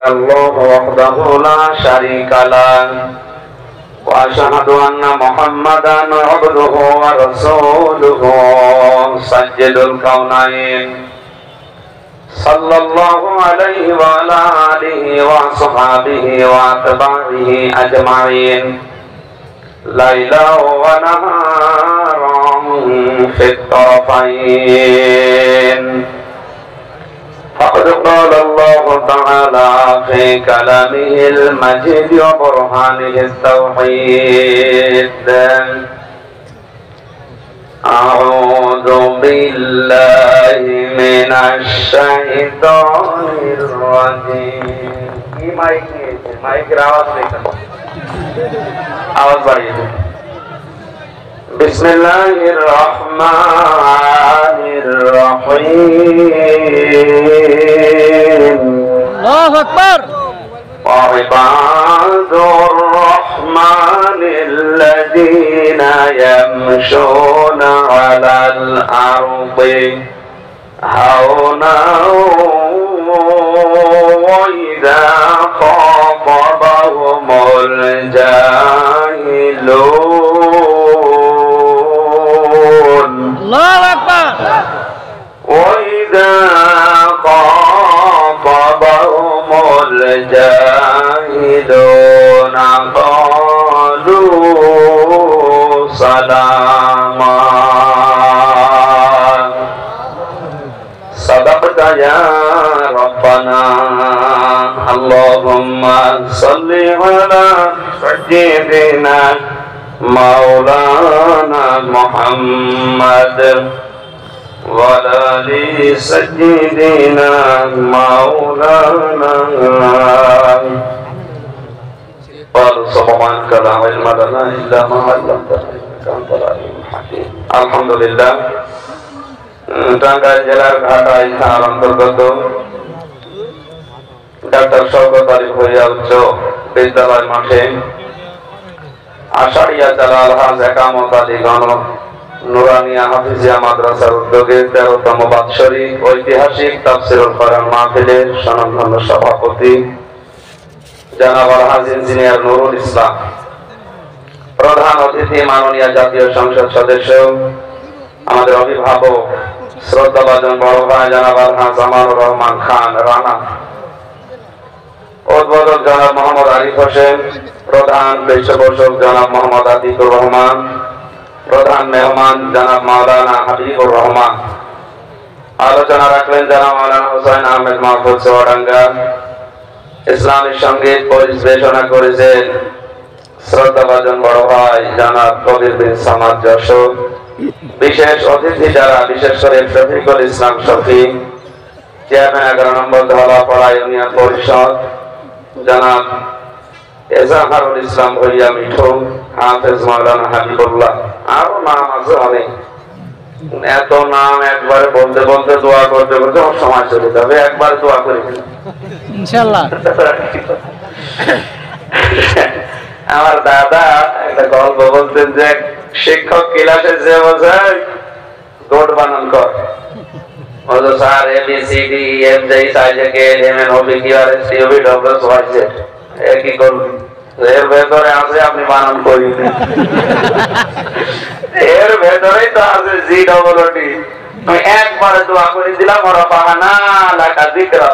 الله وحده لا شريك له وأشهد أن محمدا عبده ورسوله سيد الكونين صلى الله عليه وعلى آله وصحبه وأتباعه أجمعين ليلا ونهارا في الطرفين فقد قال الله تعالى في كلامه المجيد وبرهانه التوحيد أعوذ بالله من الشيطان الرجيم بسم الله الرحمن الرحيم الله أكبر وعباد الرحمن الذين يمشون على الأرض هونا وإذا خاطبهم الجاهلون الله أكبر وإذا خاطبهم الجاهلون قالوا سلاما صدقت يا ربنا اللهم صل على سيدنا مولانا محمد وعلى آل سيدنا مولانا قال سبحانك لا علم لنا إلا ما علمتنا إنك أنت العليم الحكيم الحمد لله টাঙ্গাইল জেলার ঘাটাইল থানার অন্তর্গত ডাক্তার শওকত আলী ভূঁইয়া উচ্চ বিদ্যালয় মাঠে আশারিয়া জালাল হাজ একামত আলী গণ নুরানিয়া হাফিজিয়া মাদ্রাসার উদ্যোগে 13তম বাৎসরিক ঐতিহাসিক তাফসীরুল কোরআন মাহফিলের স্বনামধন্য সভাপতি জনাব আলহাজ ইঞ্জিনিয়ার নুরুল ইসলাম, প্রধান অতিথি মাননীয় জাতীয় সংসদ সদস্য আমাদের অভিভাবক শ্রদ্ধাভাজন বড় ভাই জনাব আলহাজ আমানুর রহমান খান রানা, উদ্বোধক জনাব মোহাম্মদ আরিফ হোসেন, প্রধান পৃষ্ঠপোষক জনাব মোহাম্মদ আতিকুর রহমান, প্রধান মেহমান জনাব মাওলানা হাবিবুর রহমান। আলোচনা রাখলেন জনাব মাওলানা হুসাইন আহমেদ মাহফুজ চুয়াডাঙ্গা। ইসলামী সঙ্গীত পরিবেশনা করেছেন শ্রদ্ধাভাজন বড় ভাই জনাব কবির বিন সামাদ যশোর। বিশেষ অতিথি যারা, বিশেষ করে শফিকুল ইসলাম শফি, চেয়ারম্যান 11 নম্বর ধলাপাড়া ইউনিয়ন পরিষদ জনাব এজাহারুল ইসলাম ভূঁইয়া মিঠু, হাফেজ মাওলানা হাবিবুল্লাহ, আরো নাম আছে অনেক। এত নাম একবারে বলতে বলতে দোয়া করতে করতে আমার সময় চলে যাবে, একবার দোয়া করি ইনশাআল্লাহ। আমার দাদা একটা গল্প বলতেন যে শিক্ষক ক্লাসে যে বোঝায় গোট বানান কর, বলতো স্যার ABCD EF সাইজে K M O B Q R S T O V W Y Z কি করবেন, এর ভেতরে আছে আপনি বানান করি, এর ভেতরেই তো আছে জি ডবল ও টি। আমি একবারে দোয়া করে দিলাম ওরা পাহানা লাকা যিকরা,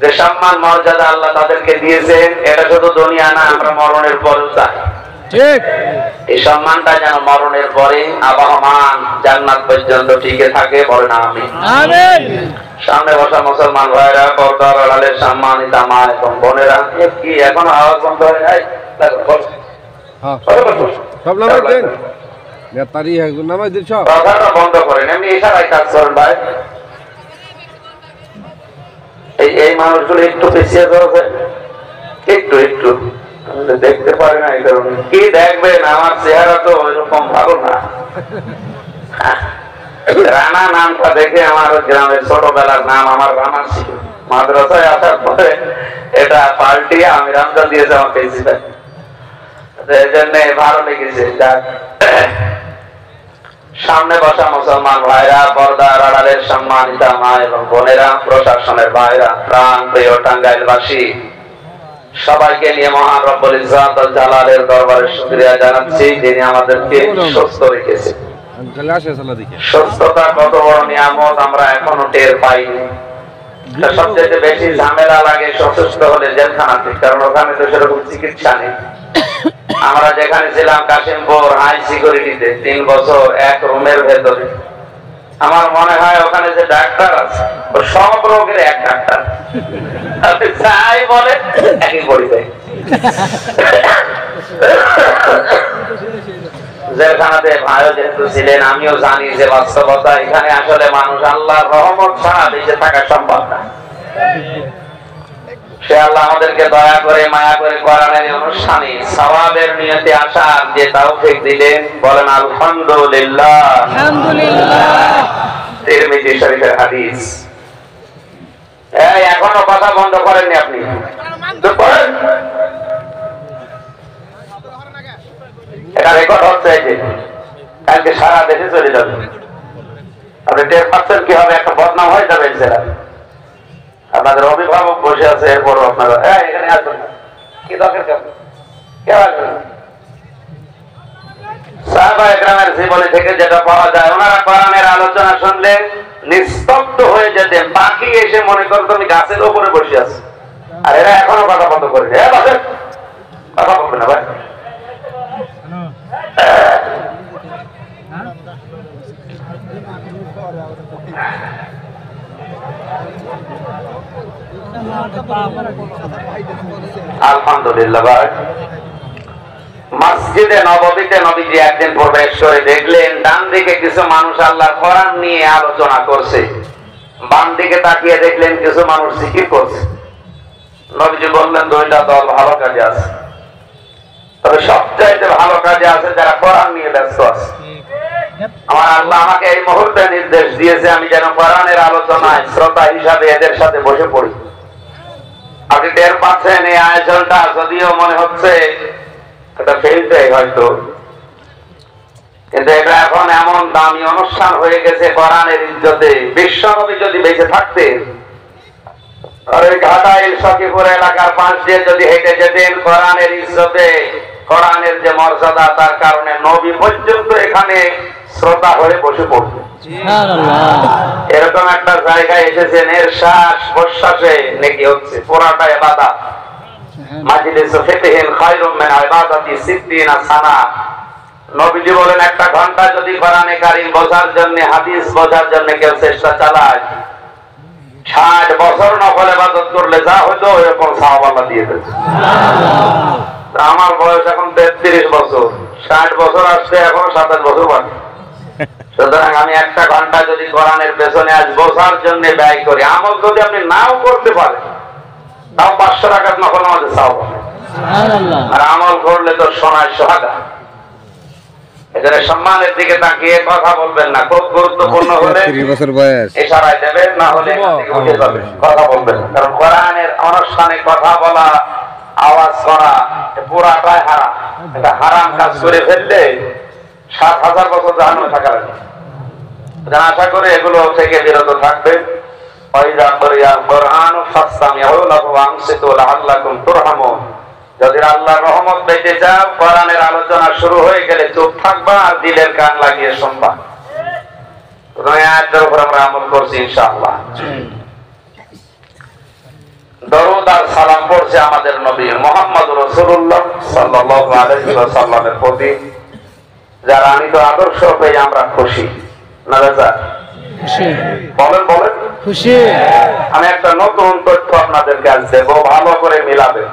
যে সম্মান মর্যাদা আল্লাহ তাদেরকে দিয়েছেন এটা শুধু দুনিয়া না, আমরা মরণের পরেও চাই ঠিক এই সম্মানটা যেন মরণের পরে আবহমান জান্নাত পর্যন্ত টিকে থাকে, বলে না আমিন। আমিন। সামনে বসা মুসলমান ভাইরা, পর্দার আড়ালের সম্মানিতা মা এবং বোনেরা, কি এখন আওয়াজ বন্ধ হয়ে যায়? সব নামাজ দেন, নেতারি নামাজ দিন, সব কথাটা বন্ধ করেন, এমনি ইশারায় কাজ করেন ভাই। এই মানুষগুলো একটু পিছিয়ে যাবে, একটু একটু দেখতে পারে না, এই কারণে। কি দেখবেন, আমার চেহারা তো ওইরকম ভালো না। রানা নামটা দেখে আমার গ্রামের ছোটবেলার নাম আমার রানা ছিল, মাদ্রাসায় আসার পরে এটা পাল্টিয়ে আমি রামদা দিয়েছে আমার প্রিন্সিপাল, এই জন্য ভালো লেগেছে। যাক, সামনে বসা মুসলমান ভাইরা, পর্দার আড়ালের সম্মানিতা মা এবং বোনেরা, প্রশাসনের ভাইরা, প্রাণ প্রিয় টাঙ্গাইলবাসী, সবাইকে নিয়ে মহান রব্বুল ইজ্জত ওয়াল জালালের দরবারে শুকরিয়া জানাচ্ছি, যিনি আমাদেরকে সুস্থ রেখেছেন। সুস্থতা কত বড় নিয়ামত আমরা এখনো টের পাইনি। সবচেয়ে বেশি ঝামেলা লাগে অসুস্থ হলে জেলখানাতে, কারণ ওখানে তো সেরকম চিকিৎসা নেই। আমরা যেখানে ছিলাম কাশিমপুর হাই সিকিউরিটিতে 3 বছর এক রুমের ভেতরে, আমার মনে হয় ওখানে যে ডাক্তার আছে ও সব রোগের এক ডাক্তার, আপনি যাই বলে একই পরিচয়। জেলখানাতে ভাইও যেহেতু ছিলেন, আমিও জানি যে বাস্তবতা এখানে আসলে মানুষ আল্লাহর রহমত ছাড়া বেঁচে থাকা সম্ভব না। সে আল্লাহ আমাদেরকে দয়া করে মায়া করে কোরআনের অনুষ্ঠানে সওয়াবের নিয়তে আসার যে তৌফিক দিলেন, বলেন আলহামদুলিল্লাহ। আলহামদুলিল্লাহ। তিরমিজি শরীফের হাদিস। এই এখনো কথা বন্ধ করেননি আপনি? চুপ করেন। এটা রেকর্ড হচ্ছে, এই যে কালকে সারা দেশে চলে যাবে। আপনি টের পাচ্ছেন কি হবে? একটা বদনাম হয়ে যাবে সেটা। আপনাদের অভিভাবক বসে আছে, এরপরও আপনারা এখানে আসবেন না, কি দরকার? কেউ আসবেন? সাহাবায়ে কেরামের জীবনী থেকে যেটা পাওয়া যায়, ওনারা কোরআনের আলোচনা শুনলে নিস্তব্ধ হয়ে যেতেন। পাখি এসে মনে করতো আমি গাছের উপরে বসে আছি, আর এরা এখনো কথা বন্ধ করে কথা বলবে না ভাই। আলহামদুলিল্লাহ ভাই। মসজিদে নববীতে নবীজি একদিন প্রবেশ করে দেখলেন ডান দিকে কিছু মানুষ আল্লাহর কোরআন নিয়ে আলোচনা করছে, বাম দিকে তাকিয়ে দেখলেন কিছু মানুষ জিকির করছে। নবীজি বললেন দুইটা দল ভালো কাজে আছে, তবে সবচাইতে ভালো কাজে আছে যারা কোরআন নিয়ে ব্যস্ত আছে। আমার আল্লাহ আমাকে এই মুহূর্তে নির্দেশ দিয়েছে আমি যেন কোরআনের আলোচনায় শ্রোতা হিসাবে এদের সাথে বসে পড়ি। আপনি টের পাচ্ছেন এই আয়োজনটা, যদিও মনে হচ্ছে এটা ফেলতে হয়তো, কিন্তু এটা এখন এমন দামি অনুষ্ঠান হয়ে গেছে কোরআনের ইজ্জতে। বিশ্বনবী যদি বেঁচে থাকতেন আর ওই ঘাটাইল সখীপুর এলাকার পাশ দিয়ে যদি হেঁটে যেতেন, কোরআনের ইজ্জতে, কোরআনের যে মর্যাদা, তার কারণে নবী পর্যন্ত এখানে শ্রোতা হয়ে বসে পড়তেন। এরকম একটা জায়গায় এসেছেন, এর শ্বাস প্রশ্বাসে নেকি হচ্ছে, পুরাটা ইবাদত। মাজলিসু ফিকহিন খায়রুম মিন ইবাদাতি 60 সানা। নবীজি বলেন একটা ঘন্টা যদি কোরআনে কারীম বোঝার জন্য, হাদিস বোঝার জন্য কেউ চেষ্টা চালায়, 60 বছর নফল ইবাদত করলে যা হতো এরকম সওয়াব আল্লাহ দিয়ে দেন। আমার বয়স এখন 33 বছর, 60 বছর আসছে এখন 27 বছর বাকি। সুতরাং আমি একটা ঘন্টা যদি কোরআনের পেছনে আজ বোঝার জন্য ব্যয় করি, আমল যদি আপনি নাও করতে পারেন, তাও 500 রাকাত নফল নামাজে সওয়াব হবে। আর আমল করলে তো সোনার সোহাগা। এখানে সম্মানের দিকে তাকিয়ে কথা বলবেন না, খুব গুরুত্বপূর্ণ হলে ইশারায় দেবেন, না হলে উঠে যাবেন, কথা বলবেন। কারণ কোরআনের অনুষ্ঠানে কথা বলা, আওয়াজ করা পুরাটাই হারাম। এটা হারাম কাজ করে ফেললে 7000 বছর জাহান্নামে থাকা লাগে। আশা করে এগুলো থেকে বিরত থাকবেন। যদি আল্লাহর রহমত পেতে চাও, কোরআনের আলোচনা শুরু হয়ে গেলে চুপ থাকবা আর দিলের কান লাগিয়ে শুনবা। আয়াতের উপর আমরা আমল করছি ইনশাআল্লাহ। দরুদ আর সালাম পড়ছে আমাদের নবী মুহাম্মদ রাসূলুল্লাহ সাল্লাল্লাহু আলাইহি ওয়াসাল্লামের প্রতি, যারা আনিত আদর্শ পেয়ে আমরা খুশি। না রাজা বলেন বলেন খুশি। আমি একটা নতুন তথ্য আপনাদেরকে আজ দেব, ভালো করে মিলাবেন।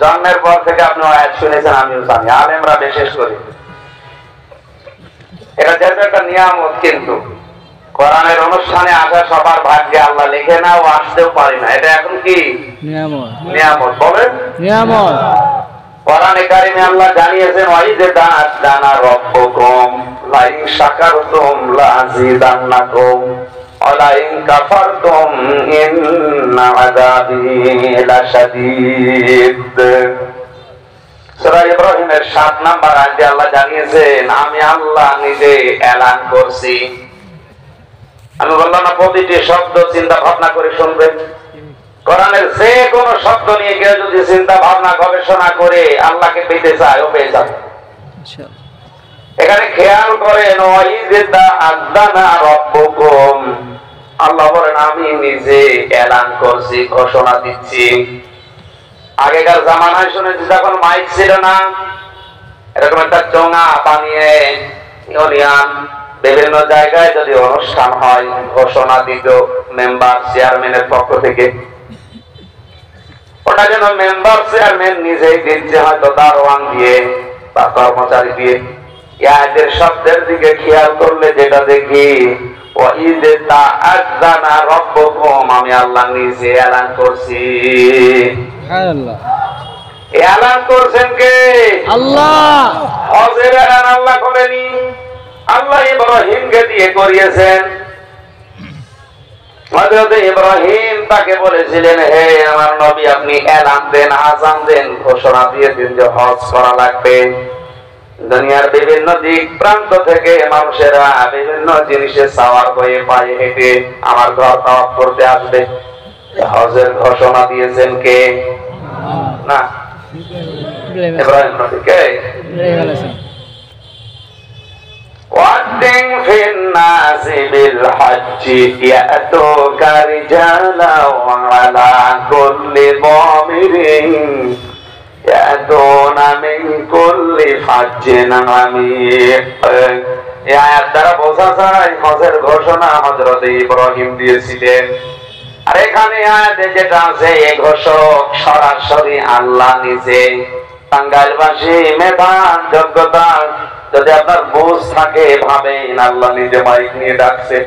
জন্মের পর থেকে আপনি আয়াত শুনেছেন, আমিও জানি, আলেমরা বিশেষ করে। এটা যেহেতু একটা নিয়ামত, কিন্তু কোরআনের অনুষ্ঠানে আসা সবার ভাগ্যে আল্লাহ লিখে না, ও আসতেও পারি না। এটা এখন কি নিয়ামত? নিয়ামত বলেন, নিয়ামত। কোরআনে কারিমে আল্লাহ জানিয়েছেন ওয়াইযা দানা রাব্বুকুম লাইন শাকারতুম লাযিদান্নাকুম ওয়া লাইন কাফারতুম ইন্না আযাবি লাশাদীদ। সূরা ইব্রাহিমের 7 নাম্বার আয়াতে আল্লাহ জানিয়েছেন, আমি আল্লাহ নিজে এলান করছি। আমি বললাম না প্রতিটি শব্দ চিন্তা ভাবনা করে শুনবেন। কোরআনের যে কোনো শব্দ নিয়ে কেউ যদি চিন্তা ভাবনা গবেষণা করে আল্লাহকে পেতে চায় ও পেয়ে যাবে। এখানে খেয়াল করেন, ওয়াইযা আযানা রাব্বুকুম, আল্লাহ বলেন আমি নিজে এলান করছি, ঘোষণা দিচ্ছি। আগেকার জামানায় শুনেছি যখন মাইক ছিল না, এরকম একটা চোঙা বানিয়ে ইউনিয়ন বিভিন্ন জায়গায় যদি অনুষ্ঠান হয় ঘোষণা দিত মেম্বার চেয়ারম্যানের পক্ষ থেকে। ওটা যেন মেম্বার চেয়ারম্যান নিজেই দিচ্ছে, হয়তো দারোয়ান দিয়ে বা কর্মচারী দিয়ে। এদের শব্দের দিকে খেয়াল করলে যেটা দেখি, ওয়াইযা আযানা রাব্বুকুম, আমি আল্লাহ নিজে এলান করছি। সুবহানাল্লাহ। এলান করছেন কে? আল্লাহ। হজের এলান আল্লাহ করেনি, আল্লাহ ইব্রাহিমকে দিয়ে করিয়েছেন। হযরত ইব্রাহিম তাকে বলেছিলেন, হে আমার নবী, আপনি এলান দেন, আযান দেন, ঘোষণা দিয়ে দিন যে হজ করা লাগবে। দুনিয়ার বিভিন্ন দিক প্রান্ত থেকে মানুষেরা বিভিন্ন জিনিসে সাওয়ার হয়ে পায়ে হেঁটে আমার ঘর তাওয়াফ করতে আসবে। হজের ঘোষণা দিয়েছেন কে? না, ইব্রাহিম নবী। কে? وَأَذِّنْ فِي النَّاسِ بِالْحَجِّ يَأْتُوكَ رِجَالًا وَعَلَى كُلِّ ضَامِرٍ يَأْتُونَ مِنْ كُلِّ فَجٍّ عَمِيقٍ। এই আয়াত দ্বারা বোঝা যায় হজের ঘোষণা হযরত ইব্রাহিম দিয়েছিলেন। আর এখানে আয়াতে যেটা আছে, এই ঘোষক সরাসরি আল্লাহ নিজে। টাঙ্গাইলবাসী মেধা যোগ্যতা যদি আপনার বুঝ থাকে, ভাবেন আল্লাহ নিজে মাইক নিয়ে ডাকছে,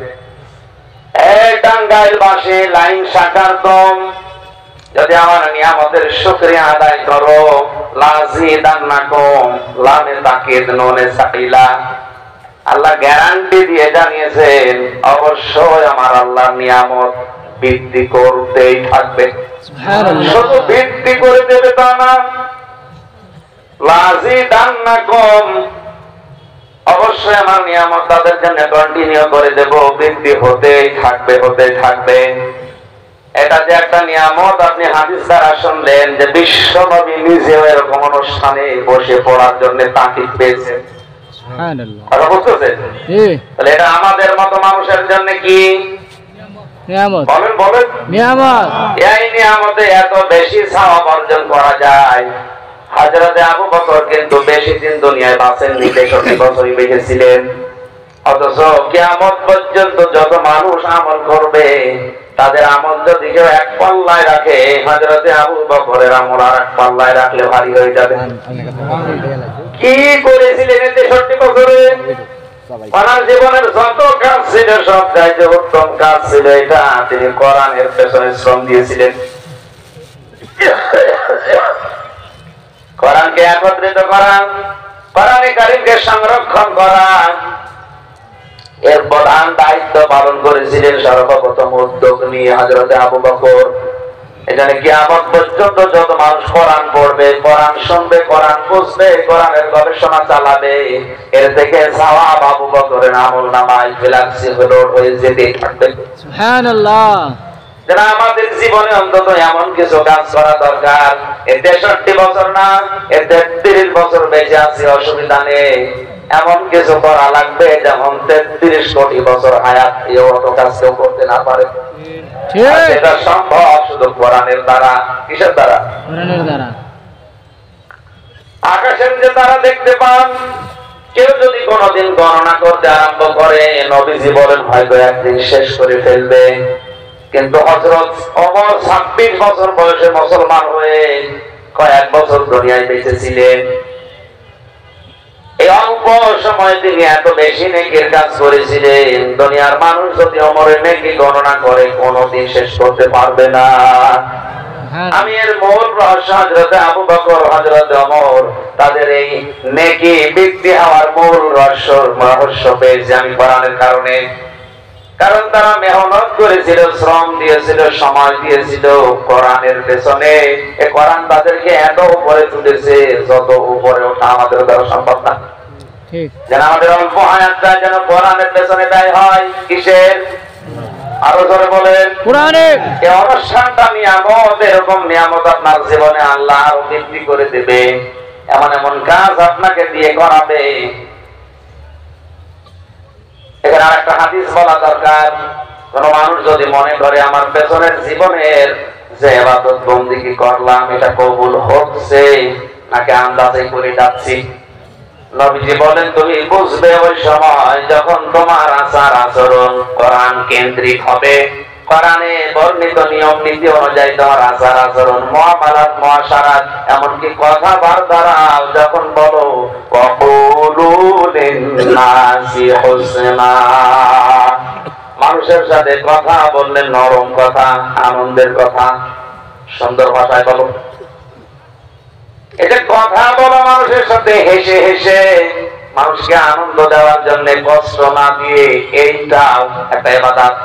এই টাঙ্গাইলবাসী লাইন শাখার দম, যদি আমার নিয়ামতের শুকরিয়া আদায় করো, লাযিদান্নাকুম, লামে তাকিদ নুনে সাকিলা। আল্লাহ গ্যারান্টি দিয়ে জানিয়েছেন, অবশ্যই আমার আল্লাহর নিয়ামত বৃদ্ধি করতেই থাকবে। শুধু বৃদ্ধি করে দেবে তা না, লাযিদান্নাকুম, অবশ্যই আমার নিয়ামত তাদের জন্য কন্টিনিউ করে দেব, বৃদ্ধি হতেই থাকবে, হতেই থাকবে। এটা যে একটা নিয়ামত, আপনি হাদিস দ্বারা শুনলেন যে বিশ্ব নবী নিজেও এরকম অনুষ্ঠানে বসে পড়ার জন্য তাকিদ পেয়েছেন। সুবহানাল্লাহ। কথা বুঝতেছেন? তাহলে এটা আমাদের মতো মানুষের জন্য কি নিয়ামত? বলেন বলেন। নিয়ামত। এই নিয়ামতে এত বেশি সওয়াব অর্জন করা যায়। হযরত আবু বকর কিন্তু বেশি দিন দুনিয়ায় বাঁচেননি, 63 বছরই বেঁচেছিলেন। অথচ কিয়ামত পর্যন্ত যত মানুষ আমল করবে, তাদের আমল যদি কেউ এক পাল্লায় রাখে, হযরত আবু বকরের আমল আর এক পাল্লায় রাখলে ভারী হয়ে যাবে। কি করেছিলেন 63 বছরে? ওনার জীবনের যত কাজ ছিল সব চাইতে উত্তম কাজ ছিল এটা, তিনি কোরআনের পেছনে শ্রম দিয়েছিলেন। কোরআনকে একত্রিত করা, কোরআনে কারীমকে সংরক্ষণ করা, এর প্রধান দায়িত্ব পালন করেছিলেন সর্বপ্রথম উদ্যোগ নিয়ে হযরত আবু বকর। এখানে কিয়ামত পর্যন্ত যত মানুষ কোরআন পড়বে, কোরআন শুনবে, কোরআন বুঝবে, কোরআনের গবেষণা চালাবে, এর থেকে সওয়াব আবু বকরের আমলনামায় ফ্লেক্সিবল হয়ে যেতে থাকবে। সুবহানাল্লাহ। যারা আমাদের জীবনে অন্তত এমন কিছু কাজ করা দরকার, এই 63 বছর না, এই 33 বছর বেঁচে আছি, অসুবিধা নেই, এমন কিছু করা লাগবে যেমন 33 কোটি বছর হায়াত এই অত কাজ কেউ করতে না পারে। এটা সম্ভব শুধু কোরআনের দ্বারা। কিসের দ্বারা? কোরআনের দ্বারা। আকাশের যে তারা দেখতে পান, কেউ যদি কোনদিন গণনা করতে আরম্ভ করে, নবীজি বলেন হয়তো একদিন শেষ করে ফেলবে। কিন্তু হযরত ওমর 26 বছর বয়সে মুসলমান হয়ে কয়েক বছর দুনিয়ায় বেঁচে ছিলেন। এই অল্প সময় তিনি এত বেশি নেকির কাজ করেছিলেন, দুনিয়ার মানুষ যদি ওমরের নেকি গণনা করে কোনদিন শেষ করতে পারবে না। আমি এর মূল রহস্য হযরত আবু বকর, হযরত ওমর, তাদের এই নেকি বৃদ্ধি হওয়ার মূল রহস্য পেয়েছি আমি কোরআনের কারণে। কারণ তারা মেহনত করেছিল, শ্রম দিয়েছিল, সময় দিয়েছিল কোরআনের পেছনে। এই কোরআন তাদেরকে এত উপরে তুলেছে, যত উপরে ওঠা আমাদের দ্বারা সম্ভব না। যেন আমাদের অল্প হায়াতটা যেন কোরআনের পেছনে ব্যয় হয়। কিসের? আরো ধরে বলেন, কোরআনের। এই অনুষ্ঠানটা নিয়ামত, এরকম নিয়ামত আপনার জীবনে আল্লাহ আরো বৃদ্ধি করে দেবে, এমন এমন কাজ আপনাকে দিয়ে করাবে। এখানে আর একটা হাদিস বলা দরকার। কোন মানুষ যদি মনে করে আমার পেছনের জীবনের যে ইবাদত বন্দেগী করলাম এটা কবুল হচ্ছে নাকি আন্দাজে করে যাচ্ছি, নবীজি বলেন তুমি বুঝবে ওই সময় যখন তোমার আচার আচরণ কোরআন কেন্দ্রিক হবে। কোরআনে বর্ণিত নিয়ম নীতি অনুযায়ী তোমার আচার আচরণ, মুআমালাত, মুআশারাত, এমনকি কথাবার্তাও যখন বলো ওয়াকুলু লিন-নাসি হুসনা, মানুষের সাথে কথা বললে নরম কথা, আনন্দের কথা, সুন্দর ভাষায় বলো। এটা কথা বলা মানুষের সাথে হেসে হেসে মানুষকে আনন্দ দেওয়ার জন্য, কষ্ট না দিয়ে, এইটাও একটা ইবাদত।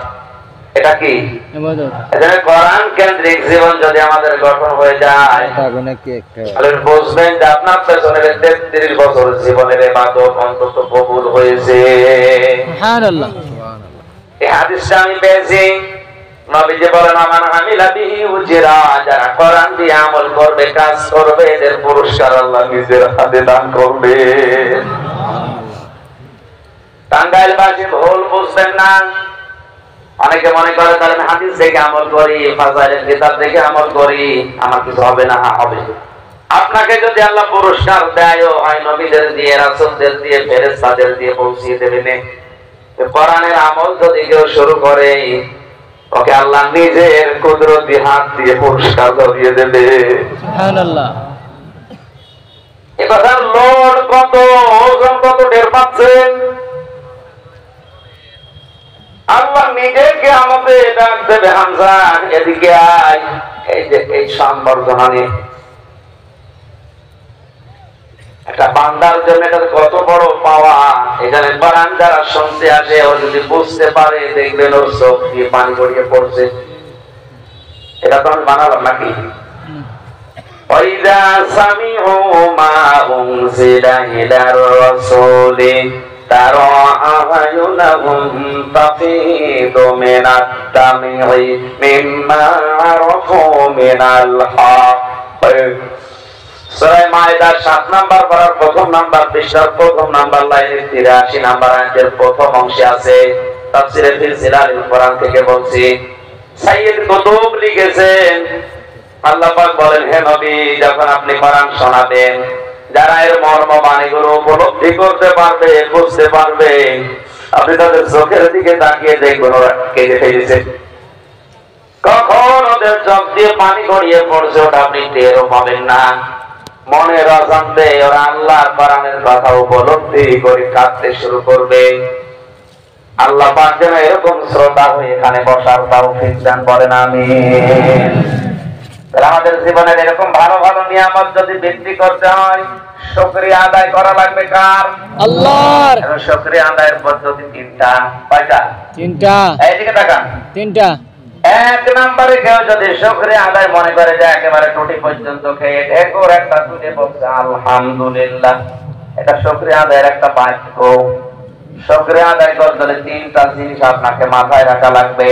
এটা কি ইবাদত? এজন্য কোরআন কেন্দ্রিক জীবন যদি আমাদের গঠন হয়ে যায় তাহলে বুঝবেন যে আপনার পেছনের 33 বছর জীবনের ইবাদত অন্তত কবুল হয়েছে। সুবহানাল্লাহ। এই হাদিসটা আমি পেয়েছি, নবীজি বলেন আমান আমিলা বিহি উজরা, যারা কোরআন দিয়ে আমল করবে, কাজ করবে, এদের পুরস্কার আল্লাহ নিজের হাতে দান করবে। টাঙ্গাইলবাসী ভুল বুঝবেন না। অনেকে মনে করে তাহলে হাদিস দেখে আমল করি, ফাজাইলের কিতাব দেখে আমল করি, আমার কিছু হবে না। হবে। আপনাকে যদি আল্লাহ পুরস্কার দেয়, হয় নবীদের দিয়ে, রাসূলদের দিয়ে, ফেরেশতাদের দিয়ে পৌঁছিয়ে দেবেন। কোরআনের আমল যদি কেউ শুরু করে, ওকে আল্লাহ নিজের কুদরতি হাত দিয়ে পুরস্কার দিয়ে দেবে। সুবহানাল্লাহ। এই কথার লোড কত, ওজন কত টের পাচ্ছেন? আল্লাহ নিজেকে আমাদের ডাক দেবে, হামজা এদিকে আয়। এই যে এই সম্বর্ধনা নিয়ে একটা বান্দার জন্য এটা কত বড় পাওয়া। এখানে কোরআন যারা শুনতে আসে, ও যদি বুঝতে পারে, দেখবেন ওর চোখ দিয়ে পানি গড়িয়ে পড়ছে। এটা তো আমি বানালাম নাকি? ওয়াইদা সামিউ মা উনজিলা ইলার রাসূলি তারা আ'য়ুনাহুম তাফীদু মিনাত তামঈ মিম্মা আরাফু মিনাল হক। সূরা মাইদার 7 নাম্বার পারার প্রথম নাম্বার পৃষ্ঠার প্রথম নাম্বার লাইনের 83 নাম্বার আয়াতের প্রথম অংশে আছে। তাফসীরে ফিল জিলালিল কোরআন থেকে বলছি। সাইয়্যিদ কুতুব লিখেছেন, আল্লাহ পাক বলেন, হে নবী, যখন আপনি কোরআন শোনাবেন, যারা এর মর্ম বাণীগুলো উপলব্ধি করতে পারবে, বুঝতে পারবে, আপনি তাদের চোখের দিকে তাকিয়ে দেখবেন ওরা কেঁদে ফেলেছে। কখন ওদের চোখ দিয়ে পানি গড়িয়ে পড়ছে ওটা আপনি টেরও পাবেন না। মনের অজান্তে ওরা আল্লাহর কোরআনের কথা উপলব্ধি করে কাঁদতে শুরু করবে। আল্লাহ পাক যেন এরকম শ্রোতা হয়ে এখানে বসার তৌফিক দান করেন, আমিন। আমাদের জীবনের এরকম ভালো ভালো নিয়ামত যদি বৃদ্ধি করতে হয়, শুকরিয়া আদায় করা লাগবে কার? আল্লাহর। শুকরিয়া আদায়ের পদ্ধতি 3টা। কয়টা? 3টা। এইদিকে তাকান। 3টা। এক নম্বরে কেউ যদি শুকরিয়া আদায় মনে করে যে একেবারে টুটি পর্যন্ত খেয়ে ঢেকুর একটা তুলে বলছে আলহামদুলিল্লাহ, এটা শুকরিয়া আদায়ের একটা বাক্য। শুকরিয়া আদায় করতে হলে 3টা জিনিস আপনাকে মাথায় রাখা লাগবে।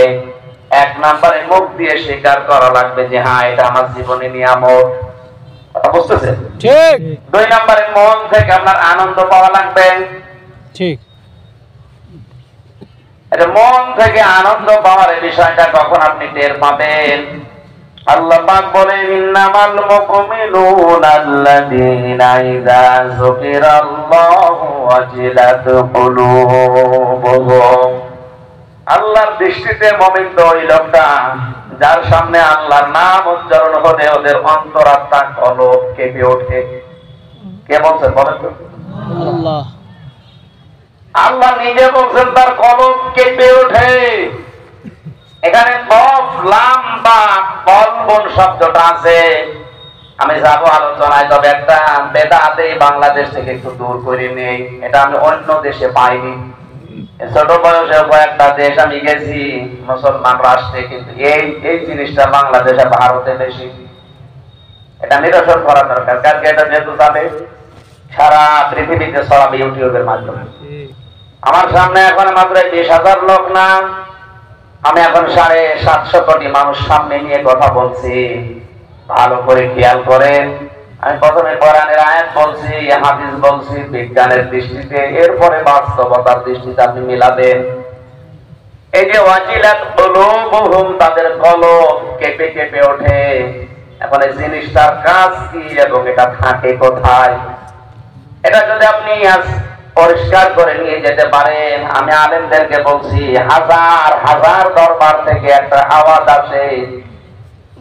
এক নম্বরে মুখ দিয়ে স্বীকার করা লাগবে যে হ্যাঁ, এটা আমার জীবনে নিয়ামত। বুঝতেছেন? ঠিক। 2 নম্বরে মন থেকে আপনার আনন্দ পাওয়া লাগবে। ঠিক। এটা মন থেকে আনন্দ পাওয়ার বিষয়টা কখন আপনি টের পাবেন? আল্লাহ পাক বলেন, ইন্নামাল মুমিনুনা আল্লাযীনা ইযা যুকিরাল্লাহু ওয়াজিলাত কুলুবুহুম। আল্লাহর দৃষ্টিতে মুমিন তো ওই লোকটা যার সামনে আল্লাহর নাম উচ্চারণ হলে ওদের অন্তরাত্মা কলব কেঁপে ওঠে। কে বলছেন বলেন তো? আল্লাহ। আল্লাহ নিজে বলছেন তার কলব কেঁপে ওঠে। এখানে কফ লাম বা কলবন শব্দটা আছে। আমি যাব আলোচনায়, তবে একটা বেদাতে বাংলাদেশ থেকে একটু দূর করে নেই, এটা আমি অন্য দেশে পাইনি। ছোট বয়সে কয়েকটা দেশ আমি গেছি মুসলমান রাষ্ট্রে, কিন্তু এই জিনিসটা বাংলাদেশে ভারতে বেশি। এটা নিরসন করা দরকার, কারণ এটা যেহেতু তাদের সারা পৃথিবীতে ছড়াবে ইউটিউবের মাধ্যমে। আমার সামনে এখন মাত্র 20,000 লোক না, আমি এখন 750 কোটি মানুষ সামনে নিয়ে কথা বলছি। ভালো করে খেয়াল করেন, আমি প্রথমে কোরআনের আয়াত বলছি, হাদিস বলছি বিজ্ঞানের দৃষ্টিতে, এরপরে বাস্তবতার দৃষ্টিতে আপনি মিলাবেন। এই যে ওয়াজিলাত কুলুবুহুম, তাদের কলব কেঁপে কেঁপে ওঠে। এখন এই জিনিসটার কাজ কি এবং এটা থাকে কোথায়, এটা যদি আপনি পরিষ্কার করে নিয়ে যেতে পারেন। আমি আলেমদেরকে বলছি, হাজার হাজার দরবার থেকে একটা আওয়াজ আসে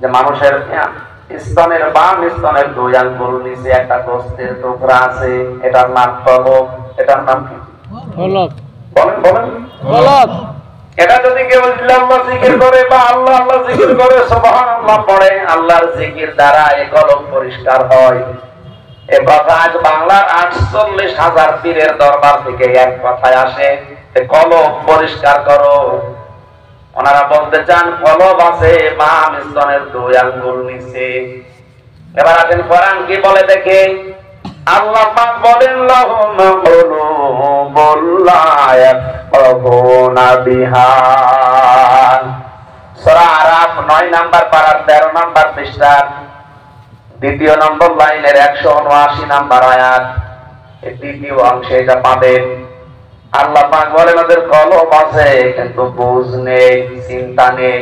যে মানুষের স্তনের বাম স্তনের 2 আঙ্গুল নিচে একটা গোস্তের টুকরা আছে, এটার নাম কলব। এটার নাম কি? কলব। বলেন বলেন। কলব। এটা যদি কেউ আল্লাহ জিকির করে বা আল্লাহ আল্লাহ জিকির করে, সুবহানাল্লাহ পড়ে, আল্লাহর জিকির দ্বারা এই কলব পরিষ্কার হয়। এ কথা আজ বাংলার 48,000 পীরের দরবার থেকে এক কথায় আসে, কলব পরিষ্কার করো। ওনারা বলতে চান কলব আছে বাম স্তনের 2 আঙ্গুল নিচে। এবার আসেন কোরআন কি বলে দেখে। আল্লাহ পাক বলেন, লাহুম কুলুবুন লা ইয়াফকাহুনা বিহা। সূরা আরাফ 9 নাম্বার পারার 13 নাম্বার পৃষ্ঠা 2 নম্বর লাইনের 179 নাম্বার আয়াত, এই 2য় অংশে এটা পাবেন। আল্লাহ পাক বলেন ওদের কলব আছে কিন্তু বুঝ নেই, চিন্তা নেই।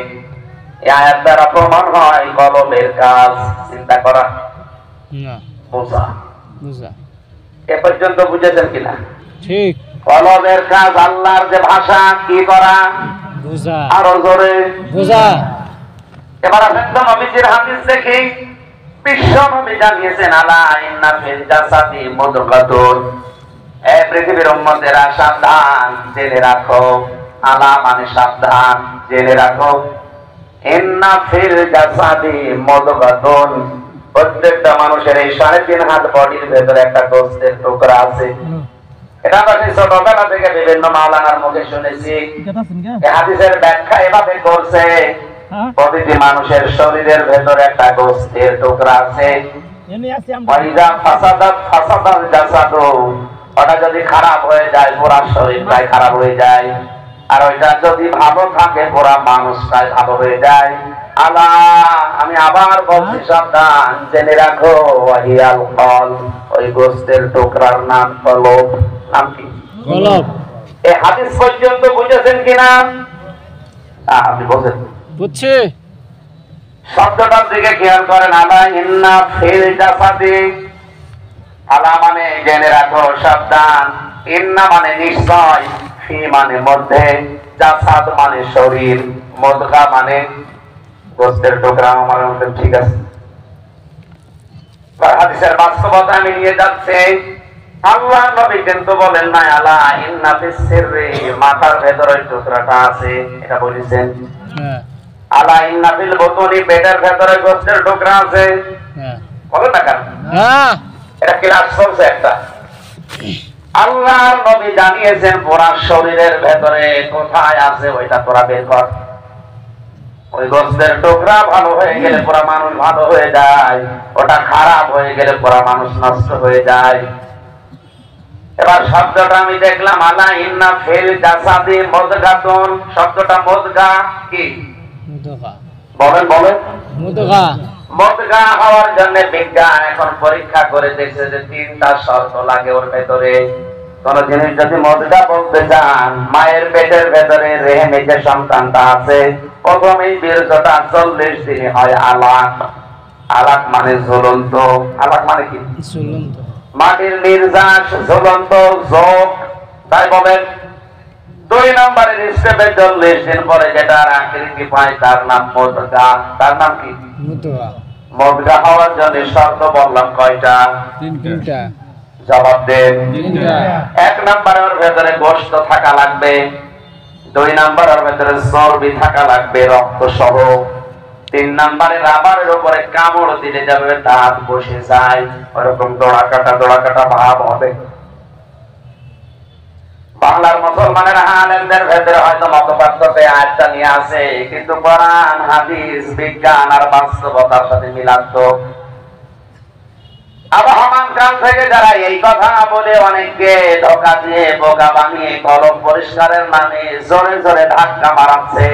এই আয়াত দ্বারা প্রমাণ হয় কলবের কাজ চিন্তা করা, না বোঝা। বুঝা। এ পর্যন্ত বুঝেছেন কিনা? ঠিক। কলবের কাজ আল্লাহর যে ভাষা কি করা, বুঝা। আরো জোরে বুঝা। এবার আসেন তো নবীজির হাদিস দেখি। বিশ্ব নবী জানিয়েছেন, আলা ইন্না ফিল জাসাদি মুদগাতুন। এ পৃথিবীর উম্মতেরা সাবধান, জেনে রাখো। আলা মানে সাবধান, জেনে রাখো। ইন্না ফিল জাসাদি মুদগাতুন, প্রত্যেকটা মানুষের এই 3.5 হাত বডির ভেতরে একটা গোস্তের টুকরা আছে। এটা আমি ছোটবেলা থেকে বিভিন্ন মাওলানার মুখে শুনেছি। এই হাদিসের ব্যাখ্যা এভাবে করছে, প্রতিটি মানুষের শরীরের ভেতরে একটা গোস্তের টুকরা আছে। ওয়াইদা ফাসাদাত ফাসাদাল জাসাদু, ওটা যদি খারাপ হয়ে যায় পুরো শরীরটাই খারাপ হয়ে যায়, আর ওইটা যদি ভালো থাকে পুরো মানুষটাই ভালো হয়ে যায়। আলা, আমি আবার বলছি সাবধান, জেনে রাখো। ওয়াহিয়াল কলব, ওই গোস্তের টুকরার নাম কলব। নাম কি? কলব। এই হাদিস পর্যন্ত বুঝেছেন কিনা? আপনি বলেন। বুঝছি। শব্দটার দিকে খেয়াল করেন। আলা ইন্না ফিল জাসাদি, আলা মানে জেনে রাখো, সাবধান। ইন্না মানে নিশ্চয়, ফি মানে মধ্যে, জাসাদ মানে শরীর, মুদগা মানে গোস্তের টুকরা। আমার মধ্যে ঠিক আছে। হাদিসের বাস্তবতা আমি নিয়ে যাচ্ছি। আল্লাহ নবী কিন্তু বলেন না আলা ইন্না ফিস সিররি, মাথার ভেতরে টুকরাটা আছে, এটা বলেছেন। হ্যাঁ আলা ইন্না ফিল বুতুনি, পেটের ভেতরে গোস্তের টুকরা আছে। হ্যাঁ বলেন না কেন? হ্যাঁ। এটা ক্লাস চলছে একটা। আল্লাহ নবী জানিয়েছেন পুরা শরীরের ভেতরে কোথায় আছে ওইটা তোরা বের কর। ওই গোস্তের টুকরা ভালো হয়ে গেলে পুরা মানুষ ভালো হয়ে যায়, ওটা খারাপ হয়ে গেলে পুরা মানুষ নষ্ট হয়ে যায়। এবার শব্দটা আমি দেখলাম, আলা ইন্না ফিল জাসাদি মুদগাতুন। শব্দটা মুদগা কি? মুদগা। বলেন বলেন। মুদগা। মুদগা হওয়ার জন্য বিজ্ঞান এখন পরীক্ষা করে দেখছে যে 3টা শর্ত লাগে ওর ভেতরে। কোন জিনিস যদি মুদগা বলতে চান, মায়ের পেটের ভেতরে রেহেমে যে সন্তানটা আছে, প্রথমেই বীর্যটা 40 দিনে হয় আলাক। আলাক মানে ঝুলন্ত। আলাক মানে কি? ঝুলন্ত। মাটির নির্যাস, ঝুলন্ত যোগ, তাই বলেন। 2 নম্বরের স্টেপে 40 দিন পরে যেটা আকৃতি পায় তার নাম মুদগা। তার নাম কি? মুদগা। মুদগা হওয়ার জন্য শর্ত বললাম কয়টা? 3টা। জবাব দেন। 3টা। 1 নম্বরের ভেতরে গোশত থাকা লাগবে। 2 নম্বরের ভেতরে চর্বি থাকা লাগবে, রক্ত সহ। 3 নম্বরে রাবারের উপরে কামড় দিলে যাবে দাঁত বসে যায়, ওরকম দোড়া কাটা ভাব হবে। বাংলার মুসলমানের আলেমদের ভেতরে হয়তো মতপার্থক্য আয়াতটা নিয়ে আছে, কিন্তু কোরআন হাদিস বিজ্ঞান আর বাস্তবতার সাথে মিলাত্মক। আবহমান কাল থেকে যারা এই কথা বলে অনেককে ধোঁকা দিয়ে বোকা বানিয়ে কলম পরিষ্কারের নামে জোরে জোরে ধাক্কা মারাচ্ছে,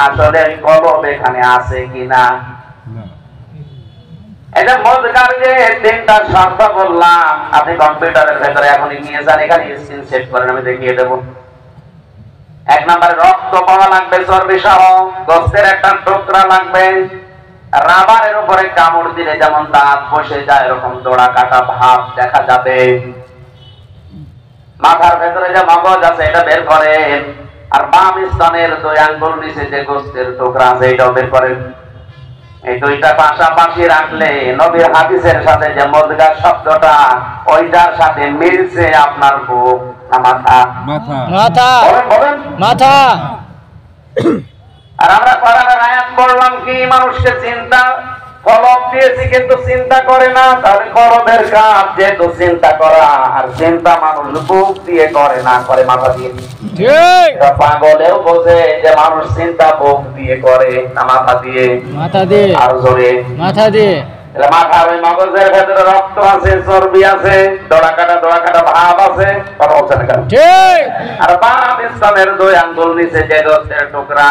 আসলে ওই কলম এখানে আছে কিনা। এটা মজকার যে তিনটা শর্ত বললাম, আপনি কম্পিউটারের ভেতরে এখনই নিয়ে যান, এখানে স্ক্রিন সেট করেন, আমি দেখিয়ে দেবো। 1 নম্বরে রক্ত পাওয়া লাগবে, চর্বি সহ, গোস্তের একটা টুকরা লাগবে, রাবারের উপরে কামড় দিলে যেমন দাঁত বসে যায় এরকম দোড়া কাটা ভাব দেখা যাবে। মাথার ভেতরে যে মগজ আছে এটা বের করেন, আর বাম স্তনের 2 আঙ্গুল নিচে যে গোস্তের টুকরা আছে এটাও বের করেন। এই দুইটা পাশাপাশি রাখলে নবীর হাদিসের সাথে যে মদগার শব্দটা ওইটার সাথে মিলছে আপনার বুক না মাথা? মাথা। বলেন মাথা। আর আমরা কোরআনের আয়াত পড়লাম কি, মানুষকে চিন্তা কলব দিয়েছি কিন্তু চিন্তা করে না, তাহলে কলবের কাজ যেহেতু চিন্তা করা, আর চিন্তা মানুষ বুক দিয়ে করে না, করে মাথা দিয়ে। ঠিক। পাগলেও বোঝে যে মানুষ চিন্তা বুক দিয়ে করে না মাথা দিয়ে? মাথা দিয়ে। আর জোরে মাথা দিয়ে। মাথার ওই মগজের ভেতরে রক্ত আছে, চর্বি আছে, দোড়া কাটা ভাব আছে, কথা বলছে না কেন? ঠিক। আর বাম স্তনের 2 আঙ্গুল নিচে যে গোস্তের টুকরা,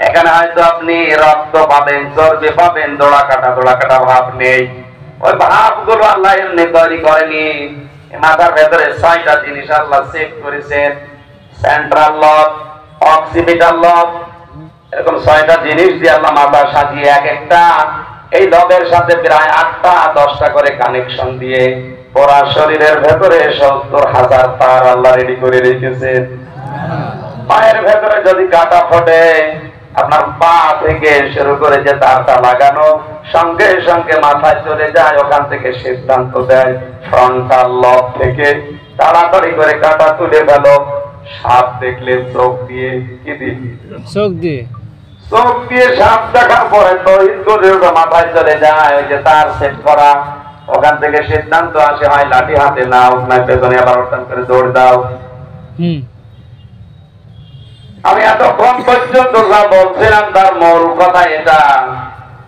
এখানে হয়তো আপনি রক্ত পাবেন, চর্বি পাবেন, দোড়া কাটা ভাব নেই। ওই ভাবগুলো আল্লাহ এমনি তৈরি করেনি। মাথার ভেতরে 6টা জিনিস আল্লাহ সেট করেছেন, সেন্ট্রাল লব, অক্সিপিটাল লব, এরকম 6টা জিনিস দিয়ে আল্লাহ মাথা সাজিয়ে এক একটা এই লবের সাথে প্রায় 8টা 10টা করে কানেকশন দিয়ে পুরা শরীরের ভেতরে 70,000 তার আল্লাহ রেডি করে রেখেছে। পায়ের ভেতরে যদি কাটা ফোটে, আপনার পা থেকে শুরু করে যে তারটা লাগানো সঙ্গে সঙ্গে মাথায় চলে যায়, ওখান থেকে সিদ্ধান্ত দেয় ফ্রন্টাল লব থেকে তাড়াতাড়ি করে কাটা তুলে ফেলো। সাপ দেখলে চোখ দিয়ে কি দিয়ে? চোখ দিয়ে। চোখ দিয়ে সাপ দেখার পরে তো মাথায় চলে যায় ওই যে তার সেট করা, ওখান থেকে সিদ্ধান্ত আসে হয় লাঠি হাতে নাও, নয় পেছনে আবার ওঠান করে দৌড় দাও। আমি এতক্ষণ পর্যন্ত যা বলছিলাম তার মূল কথা এটা।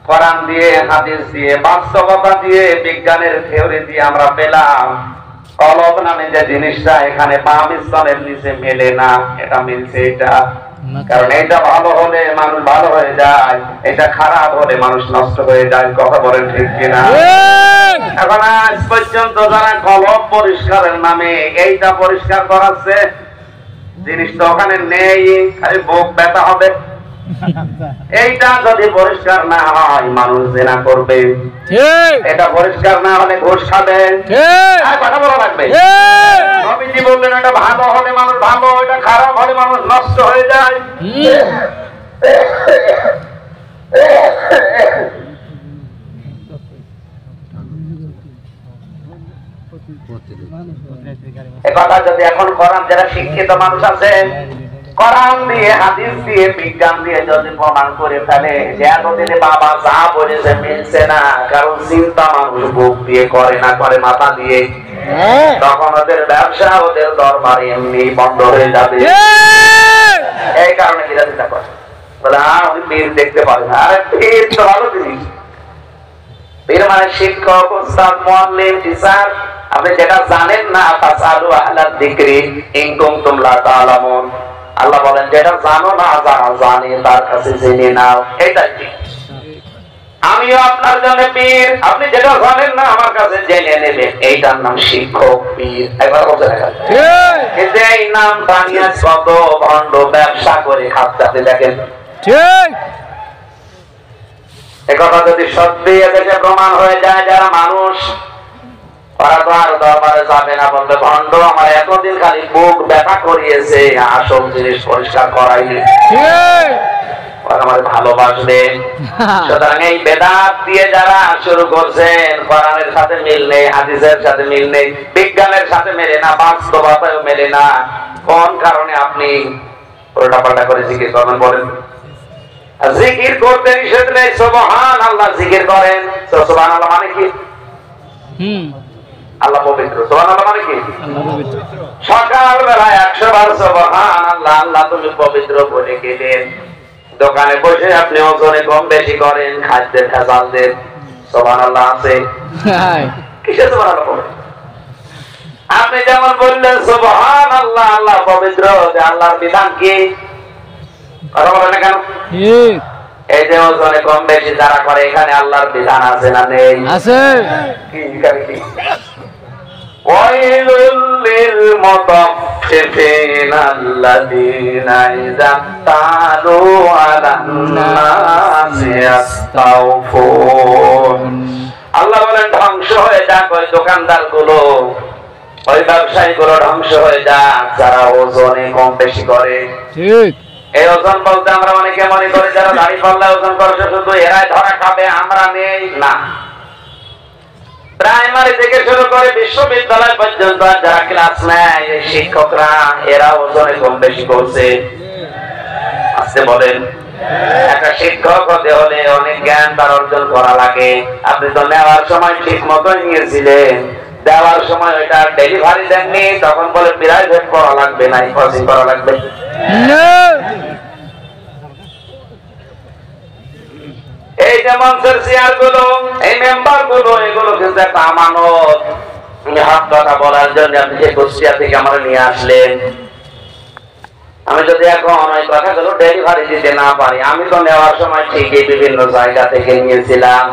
কোরআন দিয়ে, হাদিস দিয়ে, বাস্তবতা দিয়ে, বিজ্ঞানের থিওরি দিয়ে আমরা পেলাম কলব নামে যে জিনিসটা এখানে বাম স্তনের নিচে মেলে না, এটা মিলছে এটা। কারণ এটা ভালো হলে মানুষ ভালো হয়ে যায়, এটা খারাপ হলে মানুষ নষ্ট হয়ে যায়। কথা বলেন ঠিক কিনা? এখন আজ পর্যন্ত যারা কলব পরিষ্কারের নামে এইটা পরিষ্কার করাচ্ছে, জিনিসটা ওখানে নেই, খালি বুক ব্যথা হবে। এইটা যদি পরিষ্কার না হয় মানুষ জেনা করবে, এটা পরিষ্কার না হলে ঘুষ খাবে, কথা বলা লাগবে। নবীজি বললেন এটা ভালো হলে মানুষ ভালো, এটা খারাপ হলে মানুষ নষ্ট হয়ে যায়। কথা যদি এখন কোরআন যারা শিক্ষিত মানুষ আছে, কোরআন দিয়ে, হাদিস দিয়ে, বিজ্ঞান দিয়ে যদি প্রমাণ করে ফেলে যে এতদিনে বাবা যা বলেছে মিলছে না, কারণ চিন্তা মানুষ বুক দিয়ে করে না, করে মাথা দিয়ে, তখন ওদের ব্যবসা, ওদের দরবারে এমনি বন্ধ হয়ে যাবে। এই কারণে বিরোধিতা করে, বলে আমি পীর দেখতে পারি না। আরে পীর তো ভালো জিনিস, পীর মানে শিক্ষক, উস্তাদ, মুআল্লিম, টিচার। আপনি যেটা জানেন না, ফাসালু আহলা যিকরি ইন কুনতুম লা তা'লামুন। আল্লাহ বলেন যেটা জানো না, যারা জানে তার কাছে জেনে নাও, এটাই ঠিক। আমিও আপনার জন্য পীর, আপনি যেটা জানেন না আমার কাছে জেনে নেবেন, এইটার নাম শিক্ষক, পীর। একবার বলতে দেখা কিন্তু এই নাম বানিয়ে কত ভণ্ড ব্যবসা করে খাচ্ছে দেখেন। একথা যদি সত্যি এদেশে প্রমাণ হয়ে যায়, যারা মানুষ ওরা তো আর দরবারে যাবে না, বলবে ভণ্ড আমার এতদিন খালি বুক ব্যথা করিয়েছে, আসল জিনিস পরিষ্কার করাইনি, আমার ভালোবাসবে। সুতরাং এই বেদাত দিয়ে যারা শুরু করছেন, কোরআনের সাথে মিল নেই, হাদিসের সাথে মিল নেই, বিজ্ঞানের সাথে মেলে না, বাস্তবতায়ও মেলে না। কোন কারণে আপনি উল্টাপাল্টা করে জিকির করবেন বলেন? জিকির করতে নিষেধ নেই, সুবহানাল্লাহ জিকির করেন। সুবহানাল্লাহ মানে কি? আল্লাহ পবিত্র। সুবহানাল্লাহ মানে কি? আল্লাহ পবিত্র। সকালবেলা 100 বার সুবহানাল্লাহ, আল্লাহ তুমি পবিত্র বলে গেলেন। দোকানে বসে আপনি ওজনে কম বেশি করেন, খাদ্যে ভেজাল দেন, সুবহানাল্লাহ আছে? কিসে সুবহানাল্লাহ বলেন? আপনি যেমন বললেন সুবহানাল্লাহ, আল্লাহ পবিত্র, যে আল্লাহর বিধান কি? কথা বলেন না কেন? এই যে ওজনে কম বেশি যারা করে, এখানে আল্লাহর বিধান আছে না নেই? আছে। কি ওয়াইলুল লিল মুতাফফিফিন আল্লাযীনা ইযা তালু আলান নাসি ইস্তাওফুন। আল্লাহ বলেন ধ্বংস হয়ে যাক ওই দোকানদার গুলো, ওই ব্যবসায়ী গুলো ধ্বংস হয়ে যাক যারা ওজনে কম বেশি করে। ঠিক। এই ওজন বলতে আমরা অনেকে মনে করি যারা দাড়ি পাল্লা ওজন করছে শুধু এরাই ধরা খাবে, আমরা নেই না। প্রাইমারি থেকে শুরু করে বিশ্ববিদ্যালয় পর্যন্ত যারা ক্লাস নেয় এই শিক্ষকরা, এরা ওজনে কম বেশি করছে। আসতে বলেন, একটা শিক্ষক হতে হলে অনেক জ্ঞান তার অর্জন করা লাগে। আপনি তো নেওয়ার সময় ঠিক মতোই নিয়েছিলেন, দেওয়ার সময় ওইটা ডেলিভারি দেননি, তখন বলে প্রাইভেট করা লাগবে না, কোচিং করা লাগবে। এই যে মঞ্চের চেয়ার গুলো, এই মেম্বার গুলো, এগুলো কিন্তু একটা আমানত। হক কথা বলার জন্য আপনি যে কুষ্টিয়া থেকে আমরা নিয়ে আসলেন, আমি যদি এখন ওই কথাগুলো ডেলিভারি দিতে না পারি, আমি তো নেওয়ার সময় ঠিকই বিভিন্ন জায়গা থেকে নিয়েছিলাম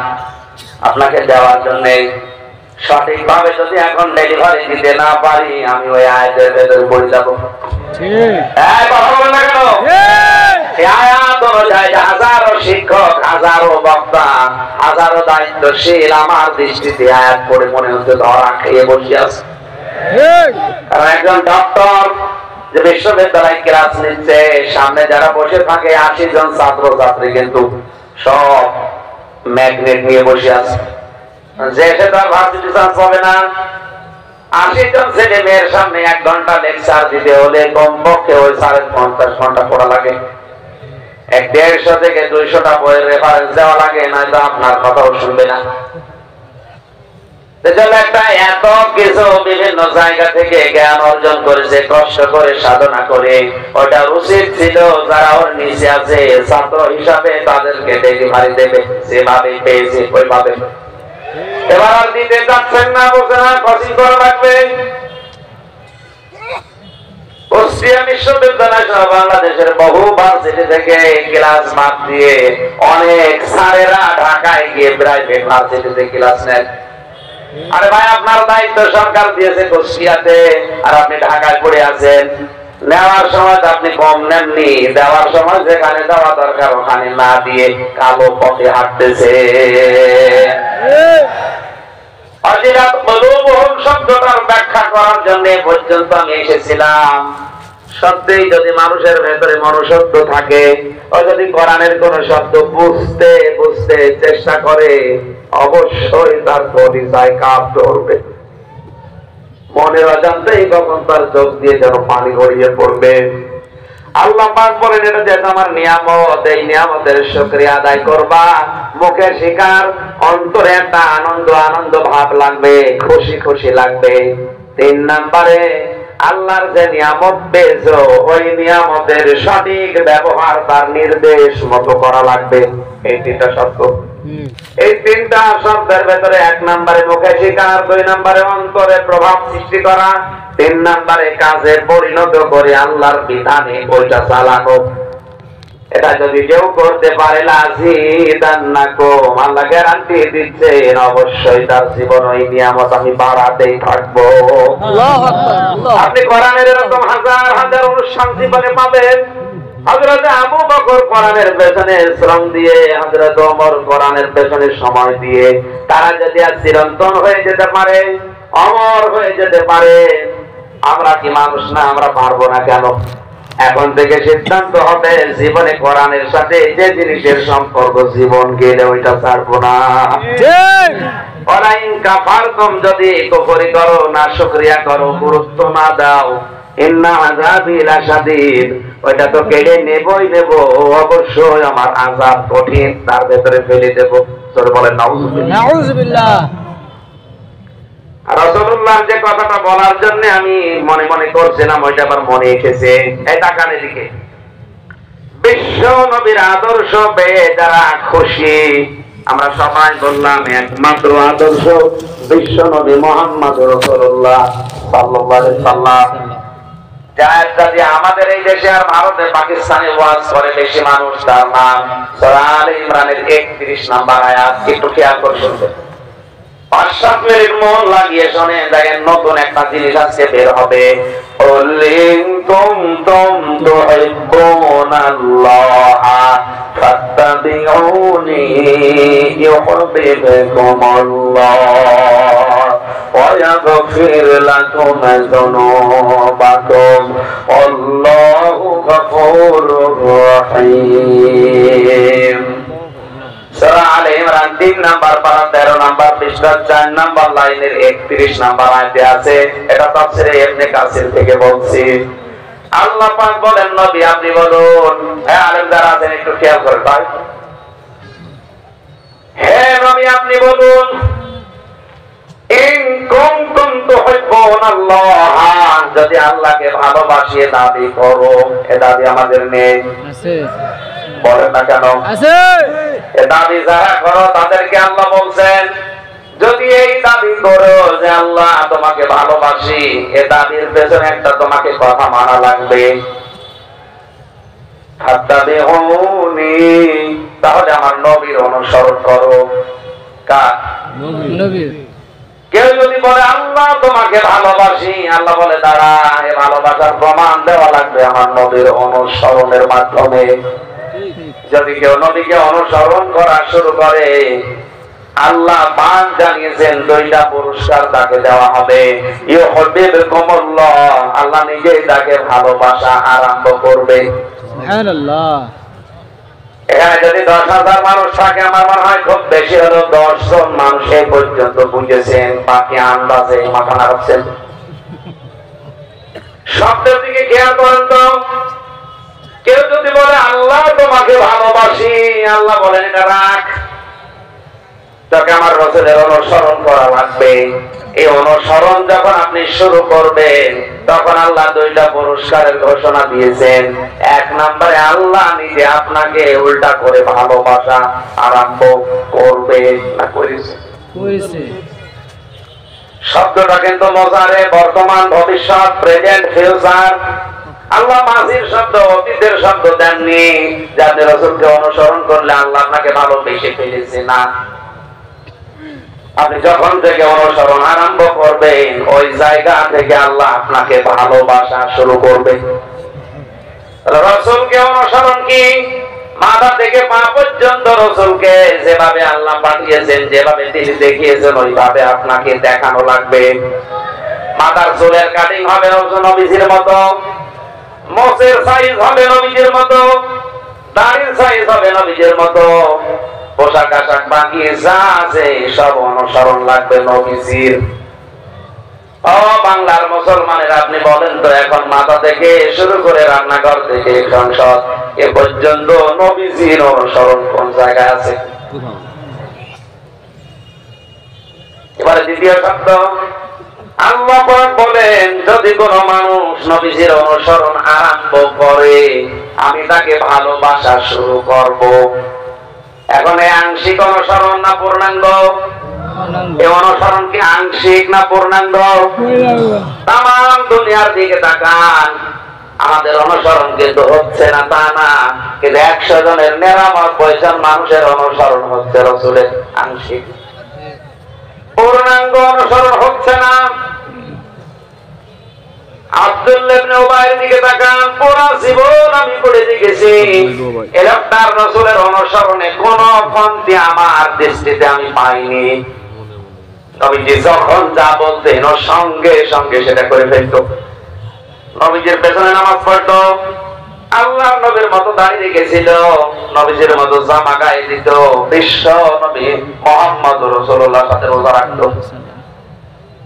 আপনাকে দেওয়ার জন্য, সঠিকভাবে যদি এখন ডেলিভারি দিতে না পারি, আমি ওই আয়াতের ভেতরে পড়ে যাবো। কথা বলেন না কেন? আয়াত অনুযায়ী হাজারো শিক্ষক, হাজারো বক্তা, হাজারো দায়িত্বশীল আমার দৃষ্টিতে আয়াত পড়ে মনে হচ্ছে ধরা খেয়ে বসে আছে। কারণ একজন ডক্টর যে বিশ্ববিদ্যালয় ক্লাস নিচ্ছে, সামনে যারা বসে থাকে 80 জন ছাত্র ছাত্রী কিন্তু সব ম্যাগনেট নিয়ে বসে আছে। যে সে তার ভার্সিটি চান্স পাবে না। 80 জন ছেলে মেয়ের সামনে 1 ঘন্টা লেকচার দিতে হলে কমপক্ষে ওই 50 ঘন্টা পড়া লাগে। 150 থেকে 200টা বইয়ের রেফারেন্স দেওয়া লাগে, নয়তো আপনার কথাও শুনবে না। একটা এত কিছু বিভিন্ন জায়গা থেকে জ্ঞান অর্জন করেছে, কষ্ট করে সাধনা করে, ওটা উচিত ছিল যারা ওর নিচে আছে ছাত্র হিসাবে তাদেরকে ডেলিভারি দেবে, যেভাবে পেয়েছে ওইভাবে। এবার আর দিতে যাচ্ছেন না, বলছে না কোচিং করা লাগবে। কুষ্টিয়া বিশ্ববিদ্যালয় সহ বাংলাদেশের বহু ভার্সিটি থেকে ক্লাস বাদ দিয়ে অনেক স্যারেরা ঢাকায় গিয়ে প্রাইভেট ভার্সিটিতে ক্লাস নেন। আরে ভাই, আপনার দায়িত্ব সরকার দিয়েছে কুষ্টিয়াতে, আর আপনি ঢাকায় পড়ে আছেন। নেওয়ার সময় তো আপনি কম নেননি, দেওয়ার সময় যেখানে দেওয়া দরকার ওখানে না দিয়ে কালো পথে হাঁটতেছে। শব্দটার ব্যাখ্যা করার জন্য পর্যন্ত আমি এসেছিলাম। সত্যিই যদি মানুষের ভেতরে মনুষ্যত্ব থাকে, ও যদি কোরআনের কোন শব্দ বুঝতে বুঝতে চেষ্টা করে, অবশ্যই তার পরিচয় কাপ ধরবে। মনের অজান্তেই কখন তার চোখ দিয়ে যেন পানি গড়িয়ে পড়বে। আল্লাহ পাক বলেন, এটা যেহেতু আমার নিয়ামত, এই নিয়ামতের শুকরিয়া আদায় করবা। মুখে স্বীকার, অন্তরে একটা আনন্দ আনন্দ ভাব লাগবে, খুশি খুশি লাগবে। 3 নম্বরে আল্লাহর যে নিয়ামত পেয়েছো, ওই নিয়ামতের সঠিক ব্যবহার তার নির্দেশ মতো করা লাগবে। এই 3টা শব্দ, এই 3টা শব্দের ভেতরে 1 নম্বরে মুখে স্বীকার, 2 নম্বরে অন্তরে প্রভাব সৃষ্টি করা, 3 নম্বরে কাজে পরিণত করে আল্লাহর বিধানে ওইটা চালানো। এটা যদি কেউ করতে পারে, লাযিদান্নাকুম, আল্লাহ গ্যারান্টি দিচ্ছেন অবশ্যই তার জীবন ওই নিয়ামত আমি বাড়াতেই থাকবো। আল্লাহু আকবার। আপনি কোরআনের এরকম হাজার হাজার অনুষ্ঠান জীবনে পাবেন। হযরত আবু বকর কোরআনের পেছনে শ্রম দিয়ে, হযরত ওমর কোরআনের পেছনে সময় দিয়ে, তারা যদি আর চিরন্তন হয়ে যেতে পারে, অমর হয়ে যেতে পারে, আমরা কি মানুষ না? আমরা পারবো না কেন? এখন থেকে সিদ্ধান্ত হবে জীবনে কোরআনের সাথে এই যে জিনিসের সম্পর্ক, জীবন গেলে ওইটা ছাড়বো না। ওয়ালাইন কাফারতুম, যদি কুফরি করো, না শুকরিয়া করো, গুরুত্ব না দাও, ইন্না আযাবি লাশাদীদ, ওইটা তো কেড়ে নেবই নেব, অবশ্যই আমার আযাব কঠিন, তার ভেতরে ফেলে দেব। সরে বলেন নাউযুবিল্লাহ। নাউযুবিল্লাহ। রাসূলুল্লাহ যে কথাটা বলার জন্য আমি মনে মনে করছিলাম, ওইটা আবার মনে এসেছে। এই তাকান এদিকে। বিশ্ব নবীর আদর্শ পেয়ে যারা খুশি, আমরা সবাই বললাম একমাত্র আদর্শ বিশ্ব নবী মুহাম্মদ রাসূলুল্লাহ সাল্লাল্লাহু আলাইহি সাল্লাম। যার যদি আমাদের এই দেশে আর ভারতে পাকিস্তানে ওয়াজ করে বেশি মানুষ, তার নাম সূরা আলে ইমরানের 31 নম্বর আয়াত। একটু খেয়াল করে শুনবেন, 5-7 মিনিট মন লাগিয়ে শোনেন, দেখেন নতুন একটা জিনিস আজকে বের হবে। কুলিন কুনতুম তুহিব্বুনাল্লাহ ফাত্তাবিউনি ইউহিব্বুকুমুল্লাহ ওয়া ইয়াগফির লাকুম যুনুবাকুম আল্লাহু গফুরুর রহিম। সূরা আলে ইমরান 3 নাম্বার পারা 13 নাম্বার পৃষ্ঠা 4 নাম্বার লাইনের 31 নাম্বার আয়াতে আছে। এটা তাফসীরে ইবনে কাসির থেকে বলছি। আল্লাহ পাক বলেন, নবী আপনি বলুন। হ্যাঁ, আলেম যারা আছেন একটু খেয়াল করেন ভাই। হে নবী আপনি বলুন, ইন কুনতুম তুহিব্বুনাল্লাহ, যদি আল্লাহকে ভালোবাসিয়ে দাবি করো। এ দাবি আমাদের নেই, আছে বলেন না কেন? আছে। এ দাবি যারা করো তাদেরকে আল্লাহ বলছেন, যদি এই দাবি করো যে আল্লাহ তোমাকে ভালোবাসি, এ দাবির পেছনে একটা তোমাকে কথা মানা লাগবে। তাহলে আমার নবীর অনুসরণ করো। কার? নবীর। কেউ যদি বলে আল্লাহ তোমাকে ভালোবাসি, আল্লাহ বলে দাঁড়া, এ ভালোবাসার প্রমাণ দেওয়া লাগবে আমার নবীর অনুসরণের মাধ্যমে। যদি কেউ নবীকে অনুসরণ করা শুরু করে, আল্লাহ পাক জানিয়েছেন 2টা পুরস্কার তাকে দেওয়া হবে। ইউহিব্বুকুমুল্লাহ, আল্লাহ নিজেই তাকে ভালোবাসা আরম্ভ করবে। সুবহানাল্লাহ। এখানে যদি 10,000 মানুষ থাকে, আমার মনে হয় খুব বেশি হলো 10 জন মানুষ এই পর্যন্ত বুঝেছেন, বাকি আন্দাজে মাথা নাড়ছেন। শব্দের দিকে খেয়াল করেন তো। কেউ যদি বলে আল্লাহ তোমাকে ভালোবাসি, আল্লাহ বলেন এটা রাখ, তোকে আমার রাসূলের অনুসরণ করা লাগবে। এই অনুসরণ যখন আপনি শুরু করবেন, তখন আল্লাহ 2টা পুরস্কারের ঘোষণা দিয়েছেন। 1 নম্বরে আল্লাহ নিজে আপনাকে উল্টা করে ভালোবাসা আরম্ভ করবে। না করেছে? করেছে। শব্দটা কিন্তু মজারে, বর্তমান, ভবিষ্যৎ, প্রেজেন্ট, ফিউচার। আল্লাহ মাঝির শব্দ, অতীতের শব্দ দেননি। যাদের রাসূলকে অনুসরণ করলে আল্লাহ আপনাকে ভালোবেসে ফেলেছে না। আপনি যখন থেকে অনুসরণ আরম্ভ করবেন, ওই জায়গা থেকে আল্লাহ আপনাকে ভালোবাসা শুরু করবে। রাসূলকে অনুসরণ কি? মাথা থেকে পা পর্যন্ত রাসূলকে যেভাবে আল্লাহ পাঠিয়েছেন, যেভাবে তিনি দেখিয়েছেন, ওইভাবে আপনাকে দেখানো লাগবে। মাথার চুলের কাটিং হবে নবীজির মতো, মোচের সাইজ হবে নবীজির মতো, দাড়ির সাইজ হবে নবীজির মতো, পোশাক আশাক বাকি যা আছে সব অনুসরণ লাগবে নবীজির। ও বাংলার মুসলমানের, আপনি বলেন তো, এখন মাথা থেকে শুরু করে রান্নাঘর থেকে সংসদ এ পর্যন্ত নবীজির অনুসরণ কোন জায়গায় আছে? এবারে দ্বিতীয় শব্দ, আল্লাহ পাক বলেন, যদি কোন মানুষ নবীজির অনুসরণ আরম্ভ করে, আমি তাকে ভালোবাসা শুরু করব। এখন এই আংশিক অনুসরণ না পূর্ণাঙ্গ? এই অনুসরণ কি আংশিক না পূর্ণাঙ্গ? তাম দুনিয়ার দিকে তাকান, আমাদের অনুসরণ কিন্তু হচ্ছে না তা না, কিন্তু 100 জনের 99 জন মানুষের অনুসরণ হচ্ছে রাসূলের আংশিক। পূর্ণাঙ্গ অনুসরণ হচ্ছে না। আব্দুল্লাহ ইবনে উবাইয়ের দিকে তাকান, পুরো জীবন আমি পড়ে দেখেছি, এরকম রাসূলের অনুসরণে কোন কমতি আমার দৃষ্টিতে আমি পাইনি। নবীজি যখন যা বলতেন, ও সঙ্গে সঙ্গে সেটা করে ফেলত। নবীজির পেছনে নামাজ পড়তো, আল্লাহর নবীর মতো দাঁড়িয়ে রেখেছিল, নবীজির মতো জামা গায়ে দিত, বিশ্ব নবী মুহাম্মদ রাসূলুল্লাহর সাথে রোজা রাখতো।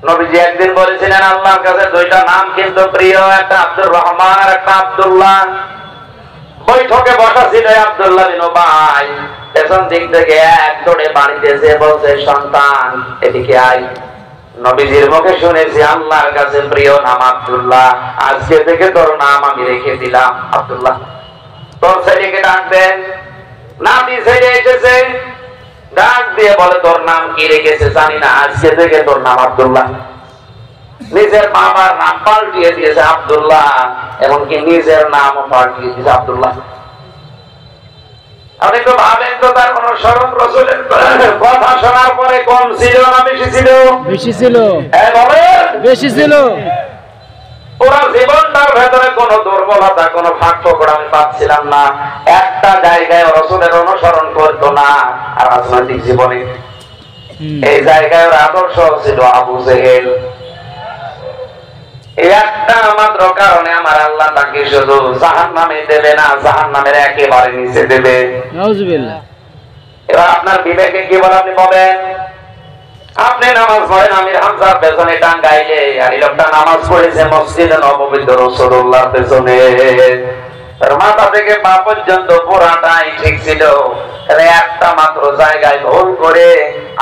নবীজি একদিন বলেছিলেন, আল্লাহর কাছে 2টা নাম কিন্তু প্রিয়, একটা আব্দুর রহমান আর একটা আব্দুল্লাহ। বৈঠকে বসা ছিল আব্দুল্লাহ বিন উবাই, পেছন দিক থেকে এক দৌড়ে বাড়িতে এসে বলছে, সন্তান এদিকে আয়। নবীজির মুখে শুনেছি আল্লাহর কাছে প্রিয় নাম আব্দুল্লাহ, আজকে থেকে তোর নাম আমি রেখে দিলাম আব্দুল্লাহ। তোর ছেলেকে ডাকবেন, নাতি ছেলে এসেছে, ডাক দিয়ে বলে তোর নাম কি রেখেছে জানি না, আজকে থেকে তোর নাম আব্দুল্লাহ। নিজের বাবার নাম পাল্টিয়ে দিয়েছে আব্দুল্লাহ, এমনকি নিজের নামও পাল্টিয়ে দিয়েছে আব্দুল্লাহ। আপনি তো ভাবেন তো তার অনুসরণ রাসূলের কথা শোনার পরে কম ছিল না বেশি ছিল? বেশি ছিল, হ্যাঁ বলেন, বেশি ছিল। পুরো জীবনটার ভেতরে কোনো দুর্বলতা, কোনো ফাঁক ফোকর আমি পাচ্ছিলাম না। একটা জায়গায় রাসূলের অনুসরণ করতো না। আর রাজনৈতিক জীবনে এই জায়গায় ওর আদর্শ ছিল আবু জেহেল। এই একটা মাত্র কারণে আমার আল্লাহ তাকে শুধু জাহান্নামে দেবে না, জাহান্নামের একেবারে নিচে দেবে। নাউজুবিল্লাহ। এবার আপনার বিবেকে কি বলে আপনি বলেন? আপনি নামাজ পড়েন আমির হামজার পেছনে টাঙ্গাইলে, আর এই লোকটা নামাজ পড়েছে মসজিদে নববীতে রাসূলুল্লাহর পেছনে। তার মাথা থেকে পা পর্যন্ত পুরাটাই ঠিক ছিল, তাহলে একটা মাত্র জায়গায় ভুল করে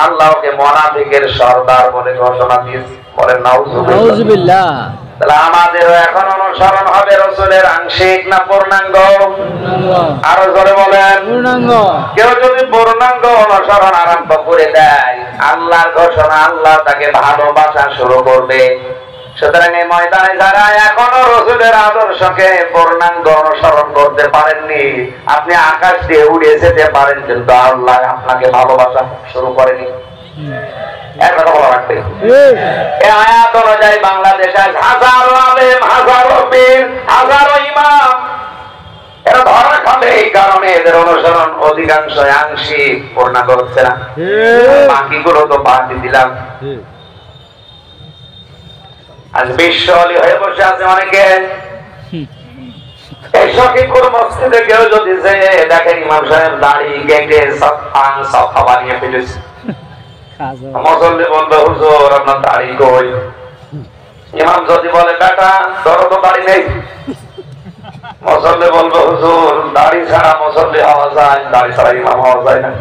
আল্লাহকে মুনাফিকের সর্দার বলে ঘোষণা দিয়েছে। বলেন নাউজুবিল্লাহ। তাহলে আমাদেরও এখন অনুসরণ হবে রাসূলের আংশিক না পূর্ণাঙ্গ? আরো জোরে বলেন পূর্ণাঙ্গ। কেউ যদি পূর্ণাঙ্গ অনুসরণ আরম্ভ করে দেয়, আল্লাহর ঘোষণা, আল্লাহ তাকে ভালোবাসা শুরু করবে। সুতরাং এই ময়দানে যারা এখনো রাসূলের আদর্শকে পূর্ণাঙ্গ অনুসরণ করতে পারেননি, আপনি আকাশ দিয়ে উড়ে যেতে পারেন, কিন্তু আল্লাহ আপনাকে ভালোবাসা শুরু করেনি। এক কথা বলা রাখবে, এই আয়াত অনুযায়ী বাংলাদেশে হাজারো আলেম, হাজারো পীর, হাজারো ইমাম এরা ধরা খাবে এই কারণে এদের অনুসরণ অধিকাংশ আংশিক, পূর্ণাঙ্গ হচ্ছে না। বাকিগুলো তো বাদ দিলাম। আজ বিশ্ব অলি হয়ে বসে আছে অনেকে। এই সখীপুর মসজিদে কেউ যদি যে দেখেন ইমাম সাহেব দাড়ি কেটে সফা বানিয়ে ফেলেছে, মুসল্লি বলবে হুজুর আপনার দাড়ি কই? ইমাম যদি বলে বেটা তোর তো দাড়ি নেই, মুসল্লি বলবে হুজুর দাড়ি ছাড়া মুসল্লি হওয়া যায়, দাড়ি ছাড়া ইমাম হওয়া যায় না।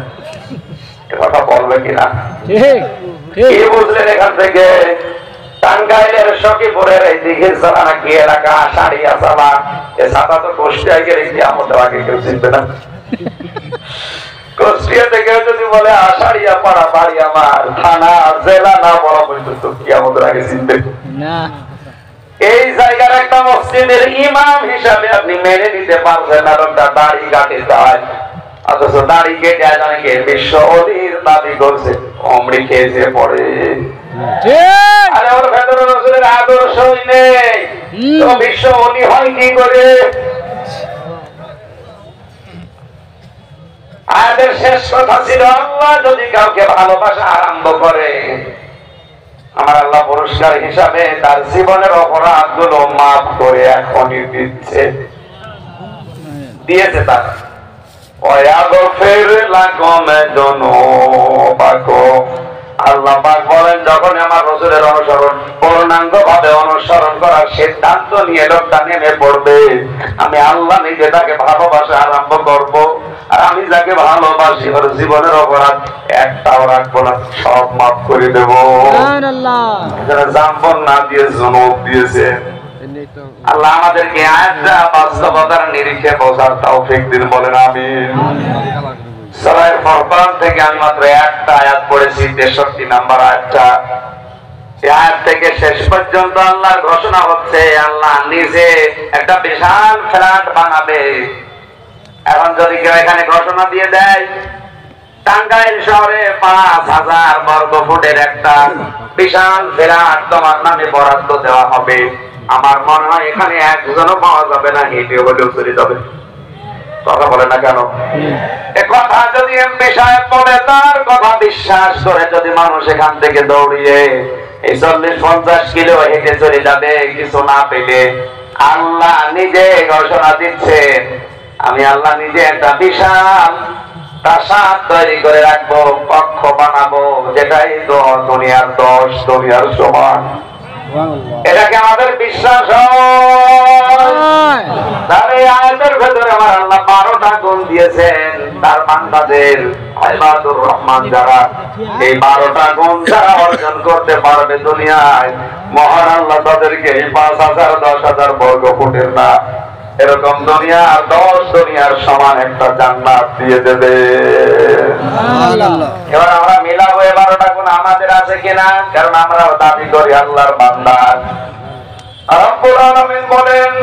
এ কথা বলবে কিনা? কি বুঝলেন এখান থেকে? টাঙ্গাইলের সখীপুরের এই দিঘির ছাড়া নাকি এলাকা সারিয়া চালা, এ ছাতা তো কুষ্টিয়ায় গেলে কিয়ামতের আগে কেউ চিনবে না। কুষ্টিয়া থেকে যদি বলে আষাঢ়িয়া পাড়া বাড়ি আমার, থানা জেলা না বলা পর্যন্ত কিয়ামতের আগে চিনবে না। এই জায়গার একটা মসজিদের ইমাম হিসাবে আপনি মেনে নিতে পারছেন না, লোকটা দাড়ি কাটে যায়, অথচ দাড়ি কেটে আজ অনেকে বিশ্ব অলির দাবি করছে, অমরি খেয়েছে পড়ে। আরে ওর ভেতরে রাসূলের আদর্শই নেই, তো বিশ্ব অলি হয় কি করে? আয়াতের শেষ কথা ছিল আল্লাহ যদি কাউকে ভালোবাসা আরম্ভ করে, আমার আল্লাহ পুরস্কার হিসাবে তার জীবনের অপরাধ গুলো মাফ করে এখনই দিচ্ছে, দিয়েছে। তার আল্লাহ পাক বলেন যখন আমার রাসূলের অনুসরণ পূর্ণাঙ্গ ভাবে অনুসরণ করার সিদ্ধান্ত নিয়ে লোকটা নেমে পড়বে, আমি আল্লাহ নিজে তাকে ভালোবাসা আরম্ভ করব, আর আমি যাকে ভালোবাসি ওর জীবনের অপরাধ একটাও রাখবো না, সব মাফ করে দেবো। এখানে জাম্বন না দিয়ে জনক দিয়েছে। আল্লাহ আমাদেরকে আয়াতটা বাস্তবতার নিরিখে বোঝার তৌফিক দিন, বলেন আমিন। সূরা ফুরকান থেকে আমি মাত্র একটা আয়াত পড়েছি, 63 নম্বর আয়াতটা। এই আয়াত থেকে শেষ পর্যন্ত আল্লাহর ঘোষণা হচ্ছে আল্লাহ নিজে একটা বিশাল ফ্ল্যাট বানাবে। এখন যদি কেউ এখানে ঘোষণা দিয়ে দেয় টাঙ্গাইল শহরে 5000 বর্গ ফুটের একটা বিশাল ফ্ল্যাট তোমার নামে বরাদ্দ দেওয়া হবে, আমার মনে হয় এখানে একজনও পাওয়া যাবে না, হেঁটে হলেও চলে যাবে। কথা বলে না কেন? এ কথা যদি এমপি সাহেব বলে, তার কথা বিশ্বাস করে যদি মানুষ এখান থেকে দৌড়িয়ে এই 40-50 কিলো হেঁটে চলে যাবে কিছু না পেলে, আল্লাহ নিজে ঘোষণা দিচ্ছে আমি আল্লাহ নিজে একটা বিশাল প্রাসাদ তৈরি করে রাখবো, কক্ষ বানাবো, যেটাই দুনিয়ার 10 দুনিয়ার সমান। এটাকে আমাদের বিশ্বাস তার এই আয়াতের ভেতরে আমার আল্লাহ 12টা গুণ দিয়েছেন তার বান্দাদের ইবাদুর রহমান যারা এই 12টা গুণ যারা অর্জন করতে পারবে দুনিয়ায় মহান আল্লাহ তাদেরকে এই 5,000 10,000 বর্গ ফুটের না এরকম দুনিয়া 10 দুনিয়ার সমান একটা জান্নাত দিয়ে দেবে। এবার আমরা মিলাবো 12টা গুণ আমাদের আছে কিনা, কারণ আমরাও দাবি করি আল্লাহর বান্দা। রব্বুল আলামিন বলেন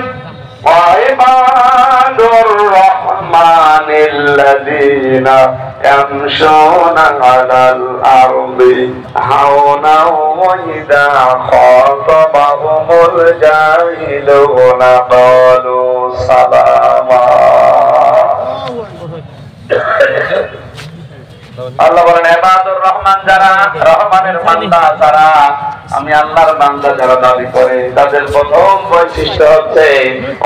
ওয়াইবাদুর রহমানিল্লাযীনা ইয়ামশুনা আলাল আরদি হাওনা ওয়া ইযা খাতাবাহুমুল জাহিলুনা ক্বালু সালামা। আল্লাহ বলেন ইবাদুর রহমান যারা রহমানের বান্দা যারা আমি আল্লাহর বান্দা যারা দাবি করে তাদের প্রথম বৈশিষ্ট্য হচ্ছে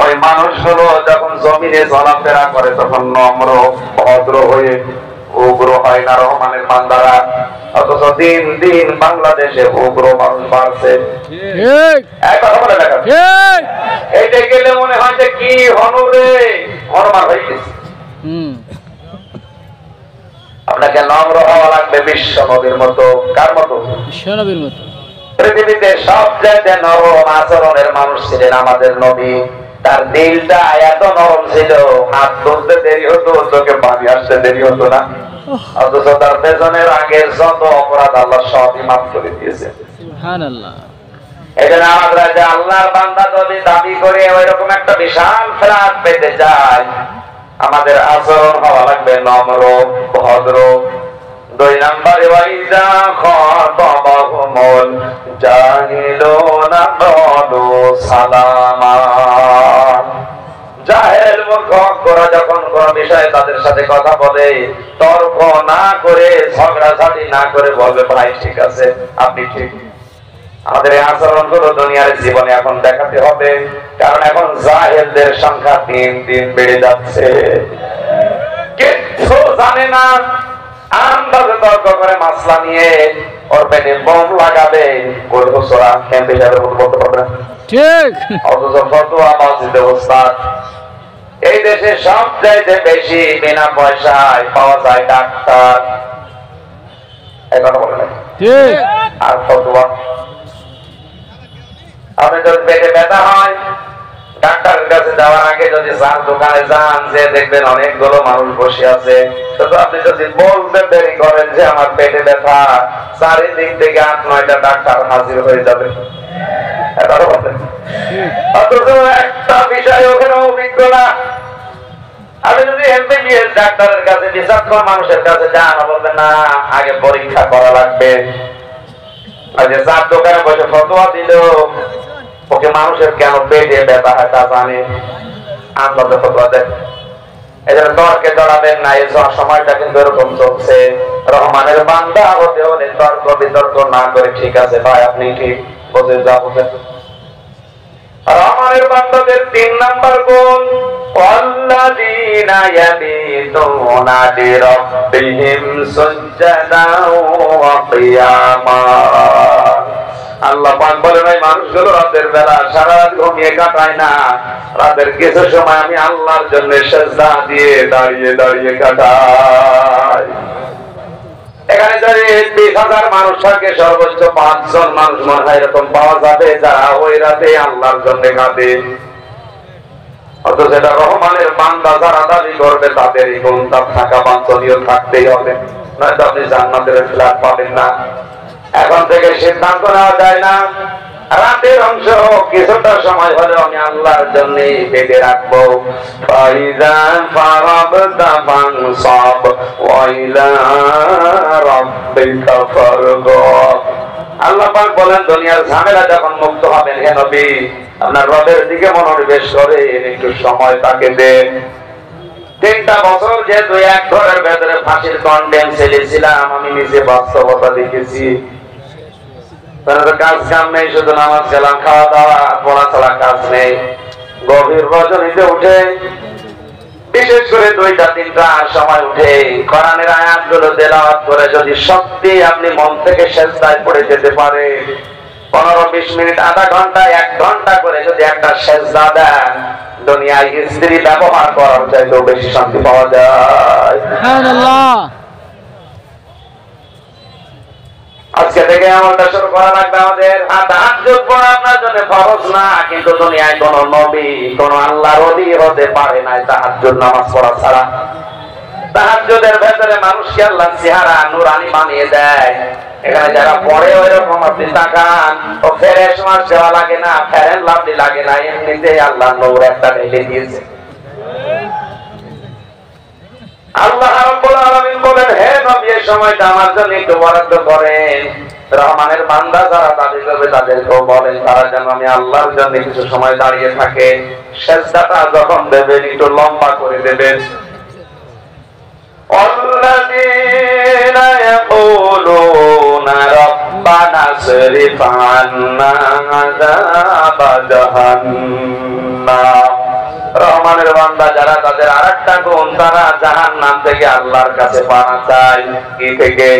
ওই মানুষগুলো যখন জমিনে চলাফেরা করে তখন নম্র ভদ্র হয়ে উগ্র হয় না রহমানের বান্দারা। অথচ দিন দিন বাংলাদেশে উগ্র মানুষ বাড়ছে। কথা বলে দেখা এইটা গেলে মনে হয় যে কি হনুরে হনুমান হয়ে গেছে। আপনাকে নম্র হওয়া লাগবে বিশ্ব নবীর মতো। কার মতো? বিশ্ব নবীর মতো। পৃথিবীতে সবচেয়ে নরম আচরণের মানুষ ছিলেন আমাদের নবী। তার দিলটা এত নরম ছিল, হাত তুলতে দেরি হতো, চোখে পানি আসতে দেরি হতো না। অথচ তার পেছনের আগের যত অপরাধ আল্লাহ সবই মাফ করে দিয়েছে। সুবহানাল্লাহ। এজন্য আমরা যে আল্লাহর বান্দা যদি দাবি করে ওই রকম একটা বিশাল ফ্ল্যাট পেতে চাই আমাদের আচরণ হওয়া লাগবে নম্র ভদ্র। 2 নম্বরে ওয়াইদা খাতাবাহুমুল জাহিলুনা ক্বালু সালামা। জাহেল মূর্খ অজ্ঞরা যখন কোন বিষয়ে তাদের সাথে কথা বলে তর্ক না করে ঝগড়াঝাটি না করে বলবে ভাই ঠিক আছে আপনি ঠিক। আমাদের এই আচরণগুলো দুনিয়ার জীবনে এখন দেখাতে হবে, কারণ এখন জাহেলদের সংখ্যা দিন দিন বেড়ে যাচ্ছে। কিছু জানে না, আন্দাজে তর্ক করে মাসলা নিয়ে ওর পেটে বোম লাগাবে, ওর হুসরা এমপি সাহেবের মতো বলতে পারবে না ঠিক। অথচ ফতোয়া মসজিদে ওস্তাদ। এই দেশে সবচাইতে বেশি বিনা পয়সায় পাওয়া যায় ডাক্তার, এই কথা বলে না ঠিক। আর ফতোয়া আপনি যদি পেটে ব্যথা হয় ডাক্তারের কাছে যাওয়ার আগে যদি চার দোকানে যান যে দেখবেন অনেকগুলো মানুষ বসে আছে, শুধু আপনি যদি বলতে দেরি করেন যে আমার পেটে ব্যথা চারিদিক থেকে 8-9টা ডাক্তার হাজির হয়ে যাবে। অথচ একটা বিষয় ওখানে অভিজ্ঞ না। আপনি যদি এমবিবিএস ডাক্তারের কাছে বিচক্ষণ মানুষের কাছে যান বলবেন না আগে পরীক্ষা করা লাগবে। আর যে চার দোকানে বসে ফতোয়া দিল ওকে মানুষের কেন পেটে ব্যথা হয় তা জানে, আন্দাজে ফতোয়া দেয়। এই জন্য তর্কে জড়াবেন না, এই সময়টা কিন্তু এরকম চলছে। রহমানের বান্দা হতে হলে তর্ক বিতর্ক না করে ঠিক আছে ভাই আপনি ঠিক বলছেন যা বলছেন। রহমানের বান্দাদের 3 নাম্বার গুণ ওয়াল্লাযীনা ইয়াবিতুনা লিরাব্বিহিম সুজদান ওয়া কিয়ামা। আল্লাহ পাক বলেন এই মানুষগুলো রাতের বেলা সারা রাত ঘুমিয়ে কাটায় না, রাতের কিছু সময় আমি আল্লাহর জন্য সিজদা দিয়ে দাঁড়িয়ে দাঁড়িয়ে কাটাই। এখানে যদি 20,000 মানুষ থাকে সর্বোচ্চ 5 জন মানুষ মনে হয় এরকম পাওয়া যাবে যারা ওই রাতে আল্লাহর জন্য কাঁদে। অথচ এটা রহমানের বান্দা যারা দাবি করবে তাদের এই গুণটা থাকা বাঞ্ছনীয় থাকতেই হবে, নয়তো আপনি জান্নাতের ফ্ল্যাট পাবেন না। এখন থেকে সিদ্ধান্ত নেওয়া যায় না রাতের অংশ কিছুটা সময় হলেও আমি আল্লাহর জন্য বেঁধে রাখবো। আল্লাহ পাক বলেন দুনিয়ার ঝামেলা যখন মুক্ত হবেন হে নবী আপনার রবের দিকে মনোনিবেশ করে একটু সময় তাকে দেন। 3টা বছর যেহেতু এক ঘরের ভেতরে ফাঁসির কন্ডেম ছেলেছিলাম আমি নিজে বাস্তবতা দেখেছি। কাজ কাম নেই, শুধু নামাজ কালাম খাওয়া দাওয়া পড়া ছাড়া কাজ নেই। গভীর রজনীতে উঠে বিশেষ করে 2টা-3টার সময় উঠে কোরআনের আয়াতগুলো তেলাওয়াত করে যদি সত্যি আপনি মন থেকে সিজদায় পড়ে যেতে পারেন 15-20 মিনিট, আধা ঘন্টা, 1 ঘন্টা করে যদি একটা সেজদা দেন, দুনিয়ায় স্ত্রী ব্যবহার করার চাইতেও বেশি শান্তি পাওয়া যায়। সুবহানাল্লাহ। আজকে থেকে আমলটা শুরু করা লাগবে আমাদের। তাহাজ্জুদ পড়া আপনার জন্য ফরজ না, কিন্তু দুনিয়ায় কোন নবী, কোন আল্লাহর ওলি হতে পারে না তাহাজ্জুদ নামাজ পড়া ছাড়া। তাহাজ্জুদের ভেতরে মানুষকে আল্লাহ চেহারা নূরানি বানিয়ে দেয়। এখানে যারা পড়ে ওই রকম আপনি তাকান, ও ফেরেশ মাস দেওয়া লাগে না, ফেরেন লাভলি লাগে না, এমনিতেই আল্লাহ নূর একটা ঢেলে দিয়েছে। আল্লাহ রাব্বুল আলামিন বলেন, হে নবী এই সময়টা আমার জন্য একটু বরাদ্দ করেন। রহমানের বান্দা যারা দাবি করবে তাদেরকেও বলেন তারা যেন আমি আল্লাহর জন্য কিছু সময় দাঁড়িয়ে থাকে। সেজদাটা যখন দেবেন একটু লম্বা করে দেবেন। الذين يقولون ربنا اصرف عنا عذاب جهنم। রহমানের বান্দা যারা তাদের আরেকটা গুণ, তারা জাহান্নাম থেকে আল্লাহর কাছে পানা চায়। কি থেকে?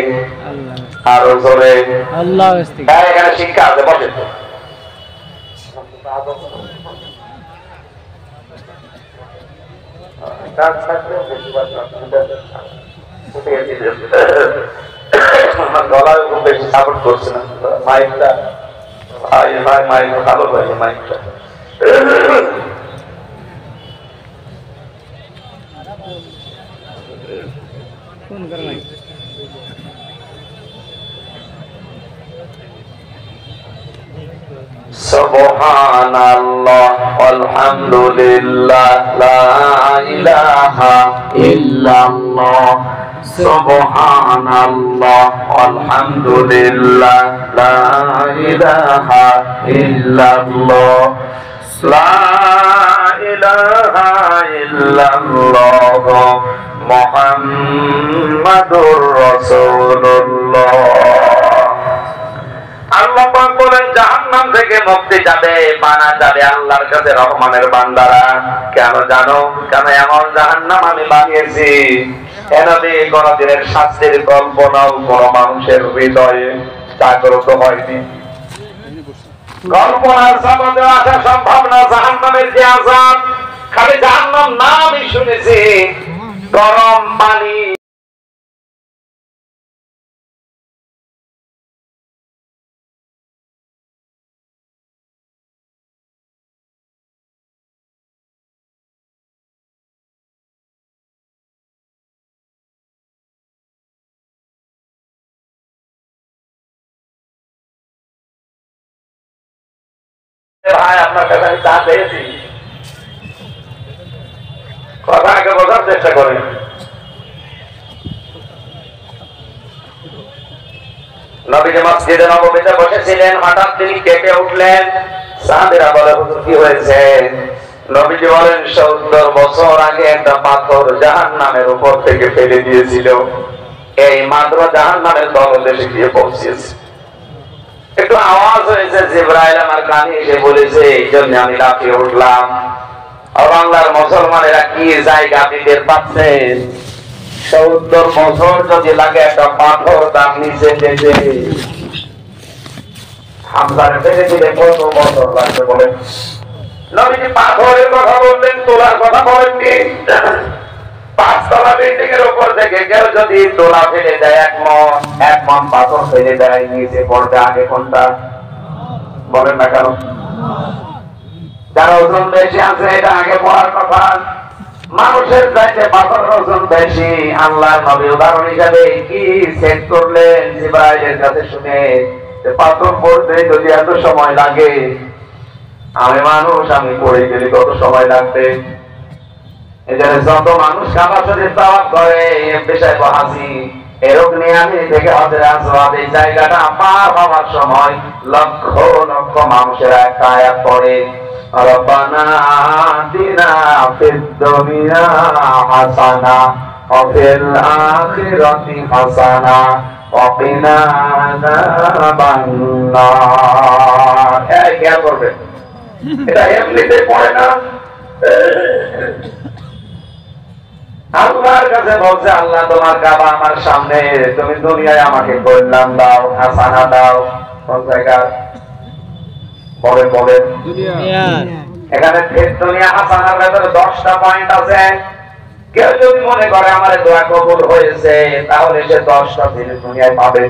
আরো জোরে আল্লাহ। এখানে শিক্ষা আছে, বসে আমার গলায় খুব বেশি সাপোর্ট করছে না মাইকটা। মাইক ভালো হয়েছে মাইকটা। ফোন করে নাই। সুবহানাল্লাহ আলহামদুলিল্লাহ লা ইলাহা ইল্লাল্লাহ। সুবহানাল্লাহ আলহামদুলিল্লাহ লা ইলাহা ইল্লাল্লাহ। লা ইলাহা ইল্লাল্লাহ মুহাম্মাদুর রাসূলুল্লাহ। আল্লাহ পাক বলেন জাহান্নাম থেকে মুক্তি যাবে, পানা যাবে আল্লাহর কাছে রহমানের বান্দারা। কেন জানো? কেন এমন জাহান্নাম আমি বানিয়েছি, এনবি কোনদিনের শাস্তির কল্পনাও কোন মানুষের হৃদয়ে জাগ্রত হয়নি। কল্পনার জগতে আসা সম্ভব না জাহান্নামের যে আযাব। খালি জাহান্নাম নামই শুনেছি, গরম পানি ভাই আপনার কাছে আমি চা পেয়েছি, কথা আগে বোঝার চেষ্টা করেন। নবীজি মসজিদে নববীতে বসেছিলেন, হঠাৎ তিনি কেঁপে উঠলেন। সাহাবীরা বলে, হুজুর কি হয়েছে? নবীজি বলেন, 70 বছর আগে একটা পাথর জাহান্নামের উপর থেকে ফেলে দিয়েছিল, এই মাত্র জাহান্নামের তলদেশে গিয়ে পৌঁছেছে। একটু আওয়াজ হয়েছে, জিবরাইল আমার কানে এসে বলেছে, এই জন্য আমি লাফিয়ে উঠলাম। আর বাংলার মুসলমানেরা কি জায়গা টের পাচ্ছেন? 70 বছর যদি লাগে একটা পাথর তার নিচে যেতে, হামজার ফেলে দিলে কত বছর লাগবে বলেন? নবীজি পাথরের কথা বললেন, তোলার কথা বলেননি। 5 তলা বিল্ডিং এর উপর থেকে কেউ যদি তোলা ফেলে দেয়, এক মন পাথর ফেলে দেয়, নিচে পড়বে আগে কোনটা? বলেন না কেন? যারা ওজন বেশি আছে এটা আগে পড়ার কথা। মানুষের চাইতে পাথরের ওজন বেশি। আল্লাহর নবী উদাহরণ হিসাবে কি সেট করলেন জিবরাইলের কাছে শুনে, পাথর পড়তে যদি এত সময় লাগে, আমি মানুষ, আমি পড়ে গেলে কত সময় লাগবে? এখানে যত মানুষ কাবার শরীফ তাওয়াফ করে, পেশায় হাসি এরক নিয়ে আমি থেকে হজরে আসওয়াদ এই জায়গাটা পার হওয়ার সময় লক্ষ লক্ষ মানুষের একটা আয়াত পড়ে, রব্বানা আতিনা ফিদ দুনিয়া হাসানা ওয়া ফিল আখিরাতি হাসানা ওয়া কিনা আযাবান নার। এই কি করবে? এটা এমনিতে পড়ে না। আল্লাহর কাছে বলছে, আল্লাহ তোমার কাবা আমার সামনে, তুমি দুনিয়ায় আমাকে কল্যাণ দাও, হাসানা দাও। কোন জায়গা? বলেন বলেন। দুনিয়া এখানে দুনিয়া হাসানার ভেতরে 10টা পয়েন্ট আছে। কেউ যদি মনে করে আমার দোয়া কবুল হয়েছে তাহলে সে 10টা জিনিস দুনিয়ায় পাবে।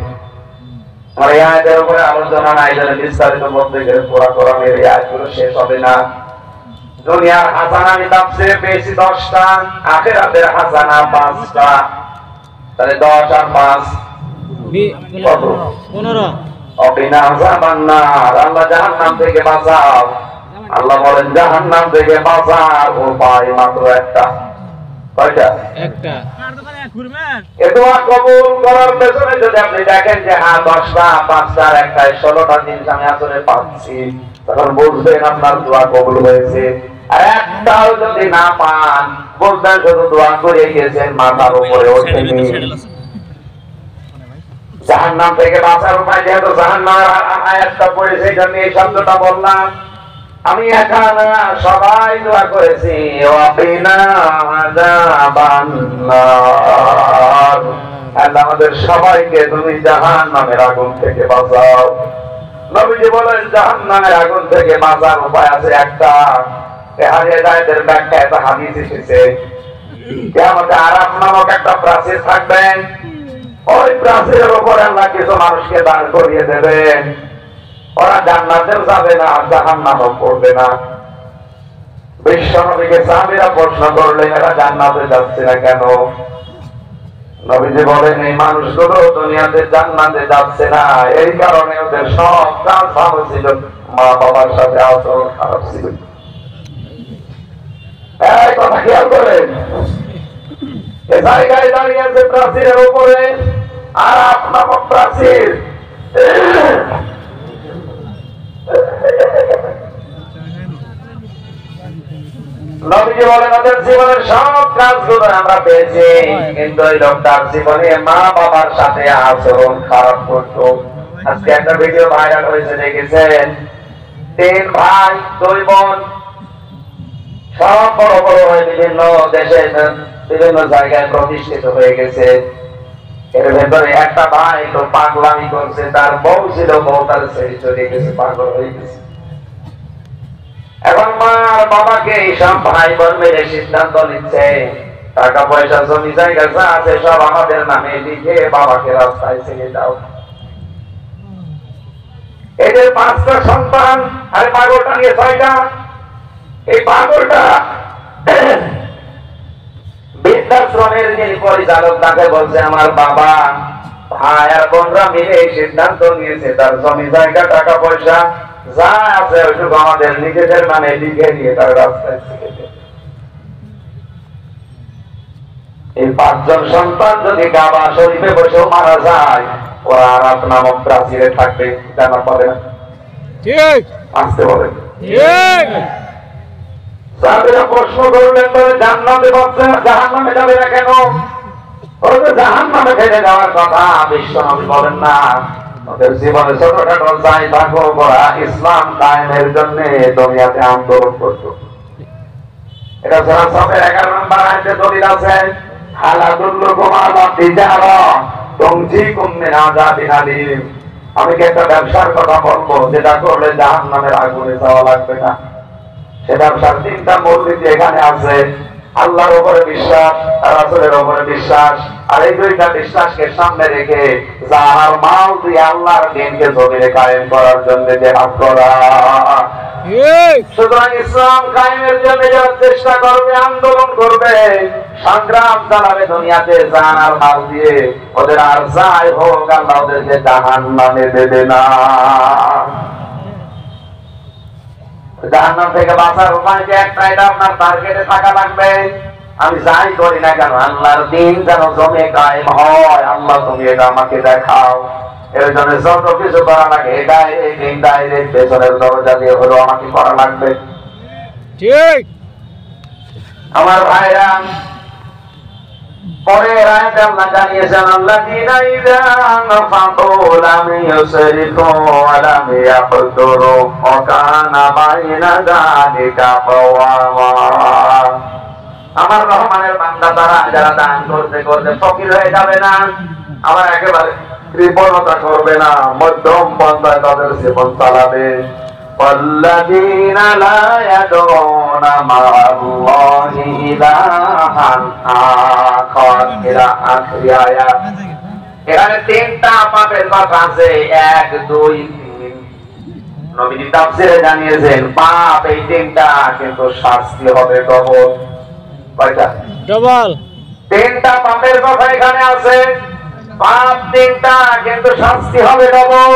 আমার এই আয়াতের উপরে আলোচনা নাই, যেন বিস্তারিত বলতে গেলে পুরা কোরআনের এই আয়াতগুলো শেষ হবে না। দুনিয়ার হাসানা আমি তাফসীরে পেয়েছি 10টা, আখিরাতের হাসানা 5টা। তাহলে 10 আর 5 কত? 15 অবিনা আযাবান্নার, আল্লাহ জাহান্নাম থেকে বাঁচাও। আল্লাহ বলেন জাহান্নাম থেকে বাঁচার উপায় মাত্র একটা। কয়টা? একটা। এ দোয়া কবুল করার পেছনে যদি আপনি দেখেন যে হ্যাঁ 10টা 5টার একটা 16টা জিনিস আমি আসলে পাচ্ছি, তখন বুঝবেন আপনার দোয়া কবুল হয়েছে। আর একটাও যদি না পান বুঝবেন শুধু দোয়া করে গিয়েছেন, মাথার উপরে ওঠেনি। জাহান্নাম থেকে বাঁচার উপায়, যেহেতু জাহান্নামের আয়াতটা পড়েছে এই জন্য এই শব্দটা বললাম। আমি এখানে সবাই দোয়া করেছি ওয়াকিনা আযাবান্নার, আল্লাহ আমাদের সবাইকে তুমি জাহান্নামের আগুন থেকে বাঁচাও। নবীজি বলেন জাহান্নামের আগুন থেকে বাঁচার উপায় আছে একটা। এই হাদিসের ব্যাখ্যা একটা হাদিস এসেছে, কিয়ামতে আরাফ নামক একটা প্রাচীর থাকবে। ওই প্রাচীরের উপরে আল্লাহ কিছু মানুষকে দাঁড় করিয়ে দেবেন। ওরা জান্নাতেও যাবে না, জাহান্নামও পড়বে না। বিশ্ব নবীকে সাহাবীরা প্রশ্ন করলেন এরা জান্নাতে যাচ্ছে না কেন? নবীজি বলেন এই মানুষগুলো দুনিয়াতে জান্নাতে যাচ্ছে না এই কারণে ওদের সব কাজ ভালো ছিল, মা বাবার সাথে আচরণ খারাপ ছিল। এই কথা খেয়াল করেন। এ জায়গায় দাঁড়িয়ে আছে প্রাচীরের উপরে, আর আপনার প্রাচীর। নবীজি বলেন ওদের জীবনের সব কাজগুলো আমরা পেয়েছি, কিন্তু ওই লোকটার জীবনে মা বাবার সাথে আচরণ খারাপ করতো। আজকে একটা ভিডিও ভাইরাল হয়েছে, দেখেছেন? 3 ভাই 2 বোন, সব বড় বড় হয়ে বিভিন্ন দেশে বিভিন্ন জায়গায় প্রতিষ্ঠিত হয়ে গেছে। এর ভেতরে একটা ভাই তো পাগলামি করছে, তার বউ ছিল, বউ তার ছেড়ে চলে গেছে, পাগল হয়ে গেছে। এখন মা আর বাবাকে এইসব ভাই বোন মিলে সিদ্ধান্ত নিচ্ছে টাকা পয়সা জমি জায়গা যা আছে সব আমাদের নামে লিখে বাবাকে রাস্তায় ছেড়ে দাও। এদের 5টা সন্তান, আরে পাগলটা নিয়ে 6টা। এই পাগলটা বৃদ্ধাশ্রমের যিনি পরিচালক তাকে বলছে আমার বাবা ভাই আর বোনরা মিলে এই সিদ্ধান্ত নিয়েছে তার জমি জায়গা টাকা পয়সা যা আছে ওইটুকু আমাদের নিজেদের নামে লিখে দিয়ে তার রাস্তায় ছেড়ে দেবে। এই 5 জন সন্তান যদি কাবা শরীফে বসেও মারা যায়, ওরা আরাফ নামক প্রাচীরে থাকবে, জানা পাবে না। ঠিক আসতে বলেন। ঠিক। সাহাবীরা প্রশ্ন করলেন বলে জান্নাতে যাচ্ছে না, জাহান্নামে যাবে না কেন? ওরা তো জাহান্নামে ফেলে যাওয়ার কথা বিশ্ব নবী বলেন না। ওদের জীবনে ছোটখাটো যাই থাকো ওরা ইসলাম কায়েমের জন্য দুনিয়াতে আন্দোলন করতো। এটা সূরা সাফের 11 নম্বর আয়াতে দলিল আছে, হালাদুল্লুকুম আলা তিজারা তুনজিকুম মিন আযাবিন আলীম। আমি কি একটা ব্যবসার কথা বলবো যেটা করলে জাহান্নামের আগুনে যাওয়া লাগবে না? সে ব্যবসার 3টা মূলনীতি এখানে আছে, আল্লাহর উপরে বিশ্বাস, রাসূলের উপরে বিশ্বাস, আর এই 2টা বিশ্বাসকে সামনে রেখে যার মাল দিয়ে আল্লাহর দ্বীনকে জমিনে কায়েম করার জন্য জিহাদ করা। সুতরাং ইসলাম কায়েমের জন্য যারা চেষ্টা করবে, আন্দোলন করবে, সংগ্রাম চালাবে দুনিয়াতে জান আর মাল দিয়ে, ওদের আর যাই হোক আল্লাহ ওদেরকে জাহান্নামে দেবে না। জাহান্নাম থেকে বাঁচার উপায় যে একটা, এটা আপনার টার্গেটে থাকা লাগবে। আমি যাই করি না কেন আল্লাহর দ্বীন যেন জমে কায়েম হয়, আল্লাহ তুমি এটা আমাকে দেখাও। এর জন্য যত কিছু করা লাগে এটা এই ডাইরেক্ট পেছনের দরজা দিয়ে হলো আমাকে করা লাগবে। ঠিক আমার ভাইরা, পরে আয়াতে আল্লাহ জানিয়েছেন আল্লাযীনা ইযা আনফাকু লাম ইউসরিফু ওয়া লাম ইয়াকতুরু ওয়া কানা বাইনা যালিকা কাওয়ামা। আমার রহমানের বান্দা তারা যারা দান করতে করতে ফকির হয়ে যাবে না, আবার একেবারে কৃপণতা করবে না, মধ্যম পন্থায় তাদের জীবন চালাবে। والذين لا يدعون مع الله إلها آخر إلى آخر آيات এখানে তিনটা পাপের কথা আছে 1 2 3 নবীজি তাফসীরে জানিয়েছেন পাপ এই তিনটা কিন্তু শাস্তি হবে ডবল কয়টা ডবল তিনটা পাপের কথা এখানে আছে পাপ তিনটা কিন্তু শাস্তি হবে ডবল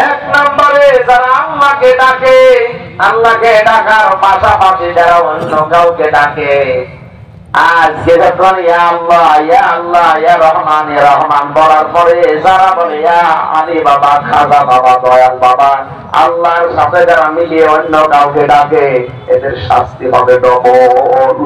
এক নম্বরে যারা আল্লাহকে ডাকার পাশাপাশি যারা অন্য কাউকে ডাকে আজকে যখন ইয়া আল্লাহ ইয়া আল্লাহ ইয়া রহমান ইয়া রহমান বলার পরে যারা বলে ইয়া আলী বাবা খাজা বাবা দয়াল বাবা আল্লাহর সাথে যারা মিলিয়ে অন্য কাউকে ডাকে এদের শাস্তি হবে ডবল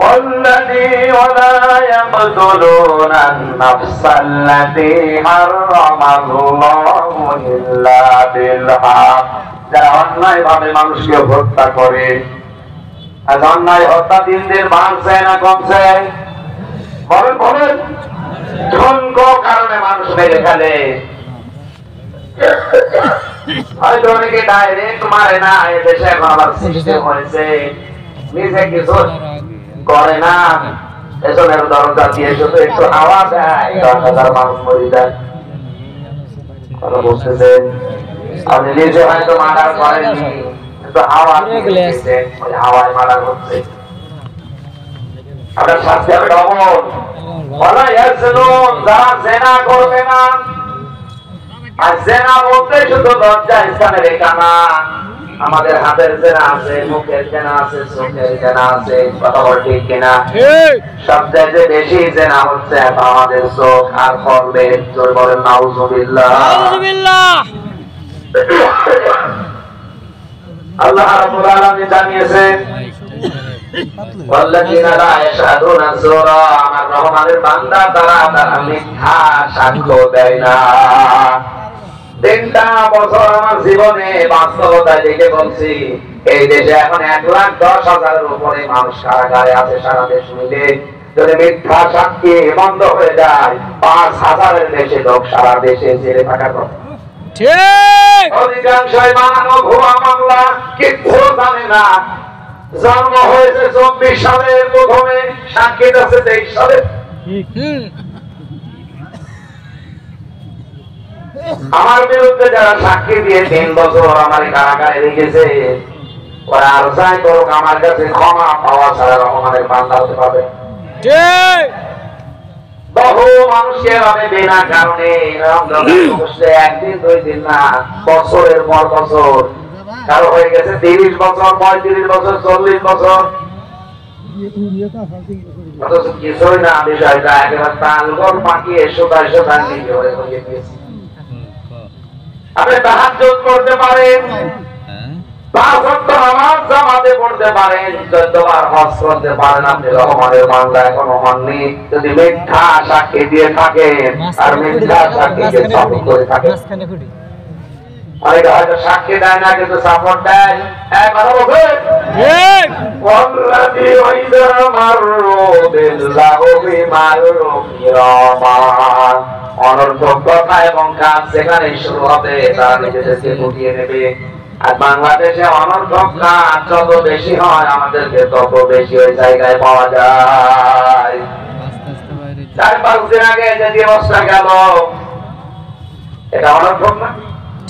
والذي ولا يقتلون النفس التي حرم الله إلا بالحق যারা অন্যায় ভাবে মানুষকে হত্যা করে আজ অন্যায় হত্যা দিন দিন বাড়ছে না কমছে বলেন বলেন ঠনকো কারণে মানুষ মেরে ফেলে হয়তো অনেকে ডাইরেক্ট মারে না এদেশে এখন আবার সিস্টেম হয়েছে নিজে কিছু করে না পেছনের দরজা দিয়ে শুধু একটু হাওয়া দেয় 10,000 মানুষ মরে যায় কথা বুঝতেছেন আপনি নিজে হয়তো মার্ডার করেননি কিন্তু হাওয়া দিয়েছে ওই হাওয়ায় মার্ডার হচ্ছে আপনার শাস্তি হবে ডবল বলা ইয়াসনুন যারা জেনা করবে না আর জেনা বলতে শুধু লজ্জা স্থানে রেখা না আমাদের হাতের জেনা আছে মুখের জেনা আছে চোখের জেনা আছে কথা বল ঠিক কিনা সবচেয়ে বেশি জেনা হচ্ছে আমাদের চোখ আর করবে জোর বলেন নাউজুবিল্লাহ নাউজুবিল্লাহ আল্লাহ রাব্বুল আলামিন জানিয়েছেন ওয়াল্লাযীনা লা ইয়াশহাদুনা যুরা আমার রহমানের বান্দা তারা মিথ্যা সাক্ষ্য দেয় না 3টা বছর আমার জীবনে বাস্তবতায় দেখে বলছি এই দেশে এখন 1,10,000-এর উপরে মানুষ কারাগারে আছে সারা দেশ মিলে যদি মিথ্যা সাক্ষী বন্ধ হয়ে যায় 5,000-এর বেশি লোক সারা দেশে জেলে থাকার কথা ঠিক অধিকাংশই বানানো ভুয়া মামলা কিচ্ছু জানে না জন্ম হয়েছে 24 সালে প্রথমে সাক্ষী আছে 23 সালে আমার বিরুদ্ধে যারা সাক্ষী দিয়ে 3 বছর আমার কারাগারে রেখেছে ওরা আর চাই করুক আমার কাছে ক্ষমা পাওয়া ছাড়া রহমানের বান্দা হতে পারবে ঠিক বহু মানুষকে আমি বিনা কারণে একদিন 2 দিন না বছরের পর বছর কারো হয়ে গেছে 30 বছর 35 বছর 40 বছর কিছুই না বিষয়টা একেবারে তালগোল পাকিয়ে সোদায় সোদায় নিয়ে হয়ে গিয়েছে আপনি তাহাজ্জুদ করতে পারেন 5 ওয়াক্ত নামাজ জামাতে পড়তে পারেন 14 বার হজ করতে পারেন আপনি রহমানের বান্দা এখনো হননি যদি মিথ্যা সাক্ষী দিয়ে থাকেন আর মিথ্যা সাক্ষীকে সাপোর্ট করে থাকেন অনেকে হয়তো সাক্ষী দেয় না কিন্তু সাপোর্ট দেয় কথা বলবেন ঠিক ওয়াল্লাযী ওয়াইদা মাররু বিল্লাহি বিমাররু কিরামান অনর্থক কথা এবং কাজ যেখানে শুরু হবে তারা নিজেদেরকে গুটিয়ে নেবে আর বাংলাদেশে অনর্থক কাজ যত বেশি হয় আমাদেরকে তত বেশি ওই জায়গায় পাওয়া যায় 4-5 দিন আগে যে দিবসটা গেল এটা অনর্থক না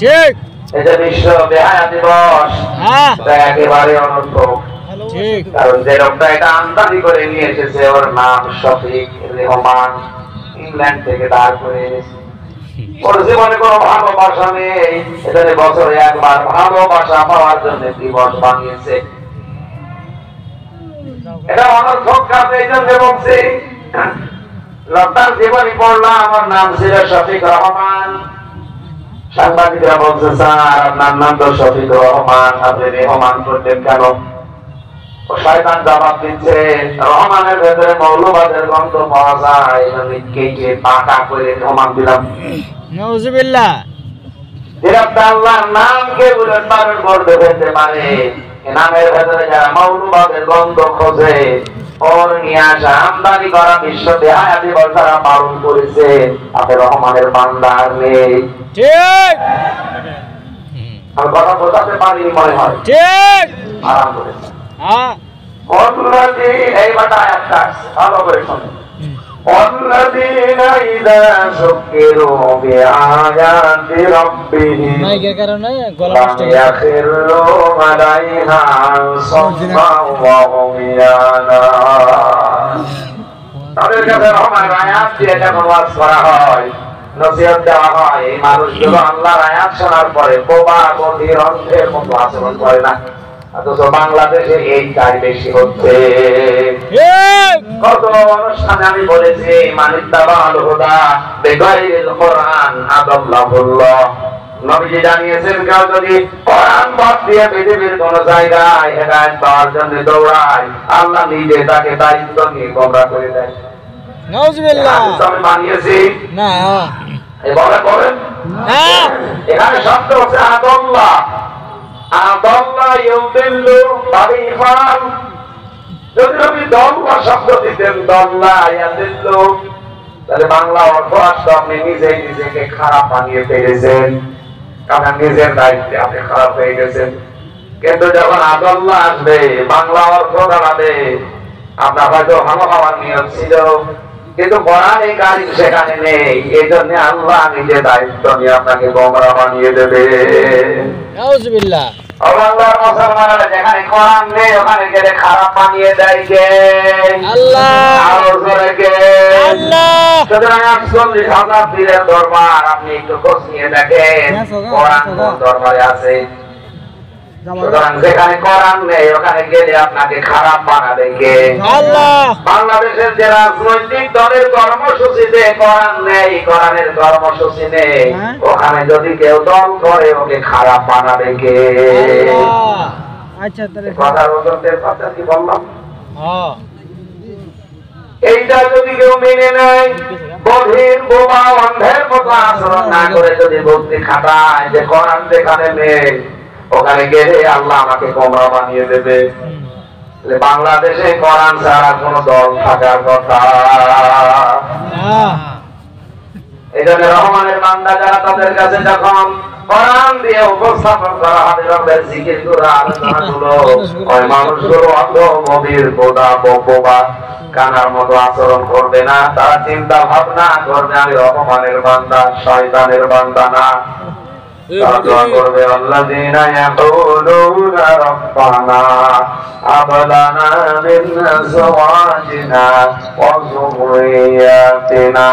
ঠিক এই যে বিশ্ব বেহায়া দিবস হ্যাঁ এটা একেবারে অনর্থক ঠিক কারণ যে লোকটা এটা আমদানি করে নিয়ে এসেছে ওর নাম শফিক রেহমান ইংল্যান্ড থেকে দাঁড় করে এনেছে ওর জীবনে কোনো ভালোবাসা নেই এখানে বছরে একবার ভালোবাসা পাওয়ার জন্য দিবস বানিয়েছে এটা অনর্থক কাজ এই জন্য বলছি লোকটার জীবনী পড়লাম আমার নাম ছিল শফিক রহমান সাংবাদিকরা বলছে স্যার আপনার নাম তো শফিক রহমান আপনি রেহমান করলেন কেন ও শয়তান জবাব দিচ্ছে রহমানের ভেতরে মৌলবাদের গন্ধ পাওয়া যায় আমি কেটে পাকা করে রহমান দিলাম নাউজুবিল্লাহ যেটা আল্লাহর নামকে উল্লেখ পালন করতে ফেলতে পারে নামের ভেতরে যারা মৌলবাদের গন্ধ খোঁজে ওর নিয়ে আসা আমদানি করা বিশ্ব দেহায়াত দিবস তারা পালন করেছে। আপনি রহমানের বান্দা নেই। ঠিক আমি কথা বোঝাতে পারিনি মনে হয়। ঠিক আরাম করেছে। হ্যাঁ এই বাটা একটা ভালো করে শোনেন। والذين إذا ذكروا بآيات ربهم মাইকের কারণে গলা لم নষ্ট হয়ে গেছে। يخروا عليها صما وعميانا। তাদের কাছে রহমানের আয়াত দিয়ে যখন ওয়াজ করা হয়, নসিহত দেওয়া হয়, এই মানুষগুলো আল্লাহর আয়াত শোনার পরে বোবা বধির অন্ধের মতো আচরণ করে না। অথচ বাংলাদেশে এইটাই বেশি হচ্ছে। ঠিক কত অনুষ্ঠানে আমি বলেছি মানিত্তাবাল হুদা বেগাইরিল কোরআন আদাল্লাহুল্লাহ। নবীজি জানিয়েছেন কেউ যদি কোরআন বাদ দিয়ে পৃথিবীর কোন জায়গায় হেদায়েত পাওয়ার জন্য দৌড়ায়, আল্লাহ নিজে তাকে দায়িত্ব নিয়ে গোমরাহ করে দেয়। নাউজুবিল্লাহ হাদিস আমি বানিয়েছি। না এবারে বলেন না এখানে শব্দ হচ্ছে আদাল্লাহ। আদাল্লাহ ইউদিল্লু বাবিফাল। যদি আপনি দল্লা শব্দ দিতেন দল্লা ইয়াদিল্লু, তাহলে বাংলা অর্থ আসতো আপনি নিজেই নিজেকে খারাপ বানিয়ে ফেলেছেন, কারণ নিজের দায়িত্বে আপনি খারাপ হয়ে গেছেন। কিন্তু যখন আদাল্লাহ আসবে বাংলা অর্থ দাঁড়াবে আপনার হয়তো ভালো হওয়ার নিয়ত ছিল, কিন্তু কোরআন এই কারিম সেখানে নেই। এই জন্য আল্লাহ নিজে দায়িত্ব নিয়ে আপনাকে গোমরাহ বানিয়ে দেবে। নাউজুবিল্লাহ বাংলার মুসলমানরা যেখানে কোরআন নেই ওখানে গেলে খারাপ বানিয়ে দেয় কে? আল্লাহ আরো জোরে কে? আল্লাহ সুতরাং ৪৮,০০০ পীরের দরবার আপনি একটু খোঁজ নিয়ে দেখেন কোরআন কোন দরবারে আছে। সুতরাং যেখানে কোরআন নেই ওখানে গেলে আপনাকে খারাপ বানাবে কে? আল্লাহ বাংলাদেশের যে রাজনৈতিক দলের কর্মসূচিতে কোরআন নেই, কোরআনের কর্মসূচি নেই, ওখানে যদি কেউ দল করে ওকে খারাপ বানাবে কে? আল্লাহ আচ্ছা তাহলে কথার ওজনের কথা কি বললাম? হ্যাঁ এইটা যদি কেউ মেনে নেয়, বধির বোবা অন্ধের মতো আচরণ না করে যদি বুদ্ধি খাটায় যে কোরআন যেখানে নেই ওখানে গেলে আল্লাহ আমাকে গোমরাহ বানিয়ে দেবে, বাংলাদেশে কোরআন ছাড়া কোন দল থাকার কথা। এই জন্য রহমানের বান্দা যারা তাদের কাছে যখন কোরআন দিয়ে উপস্থাপন করা হবে রবের জিকির করা আলোচনাগুলো, ওই মানুষগুলো অন্ধ বধির বোবা কানার মতো আচরণ করবে না। তারা চিন্তা ভাবনা করবে আমি রহমানের বান্দা, শয়তানের বান্দা না। তারা দোয়া করবে আল্লাযীনা ইয়াকুলুনা রাব্বানা হাব লানা মিন আযওয়াজিনা ওয়া যুররিয়াতিনা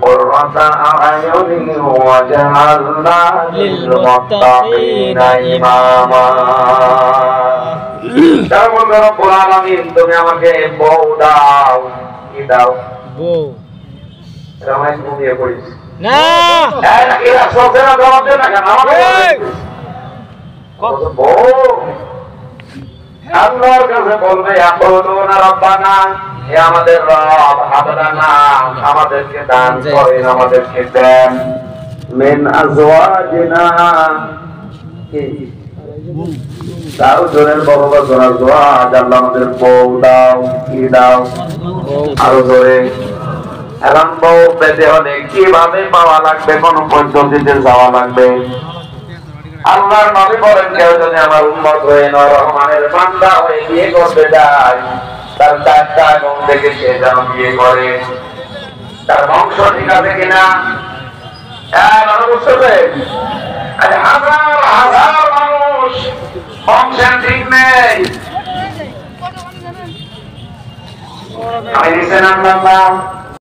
কুররাতা আ'য়ুনিন ওয়াজআলনা লিল মুত্তাকিনা ইমামা। তারা বলবে রব্বুল আলামিন তুমি আমাকে বউ দাও। কি দাও? বউ রামাই ঘুমিয়ে পড়িস না এরা সবচেয়ে না জবাব দেয় না কেন? আল্লাহর কাছে বলবে ইয়াকুলুনা রাব্বানা, হে আমাদের রব হাব লানা আমাদেরকে দান করেন, আমাদেরকে দেন মিন আযওয়াজিনা কি দাও জোরের বাবা জোরার দোয়া আল্লাহ আমাদের বউ দাও। কি দাও? আরো জোরে। এখন বউ পেতে হলে কিভাবে পাওয়া লাগবে, কোন পদ্ধতিতে যাওয়া লাগবে? আল্লাহর নবী বলেন কেউ যদি আমার উম্মত হয়ে রহমানের বান্দা হয়ে বিয়ে করতে যায়, তার ৪টা গুণ থেকে সে যেন বিয়ে করে। তার বংশ ঠিক আছে কিনা? বুঝতে হাজার হাজার মানুষ বংশের ঠিক নেই। আমি নিচে নামলাম না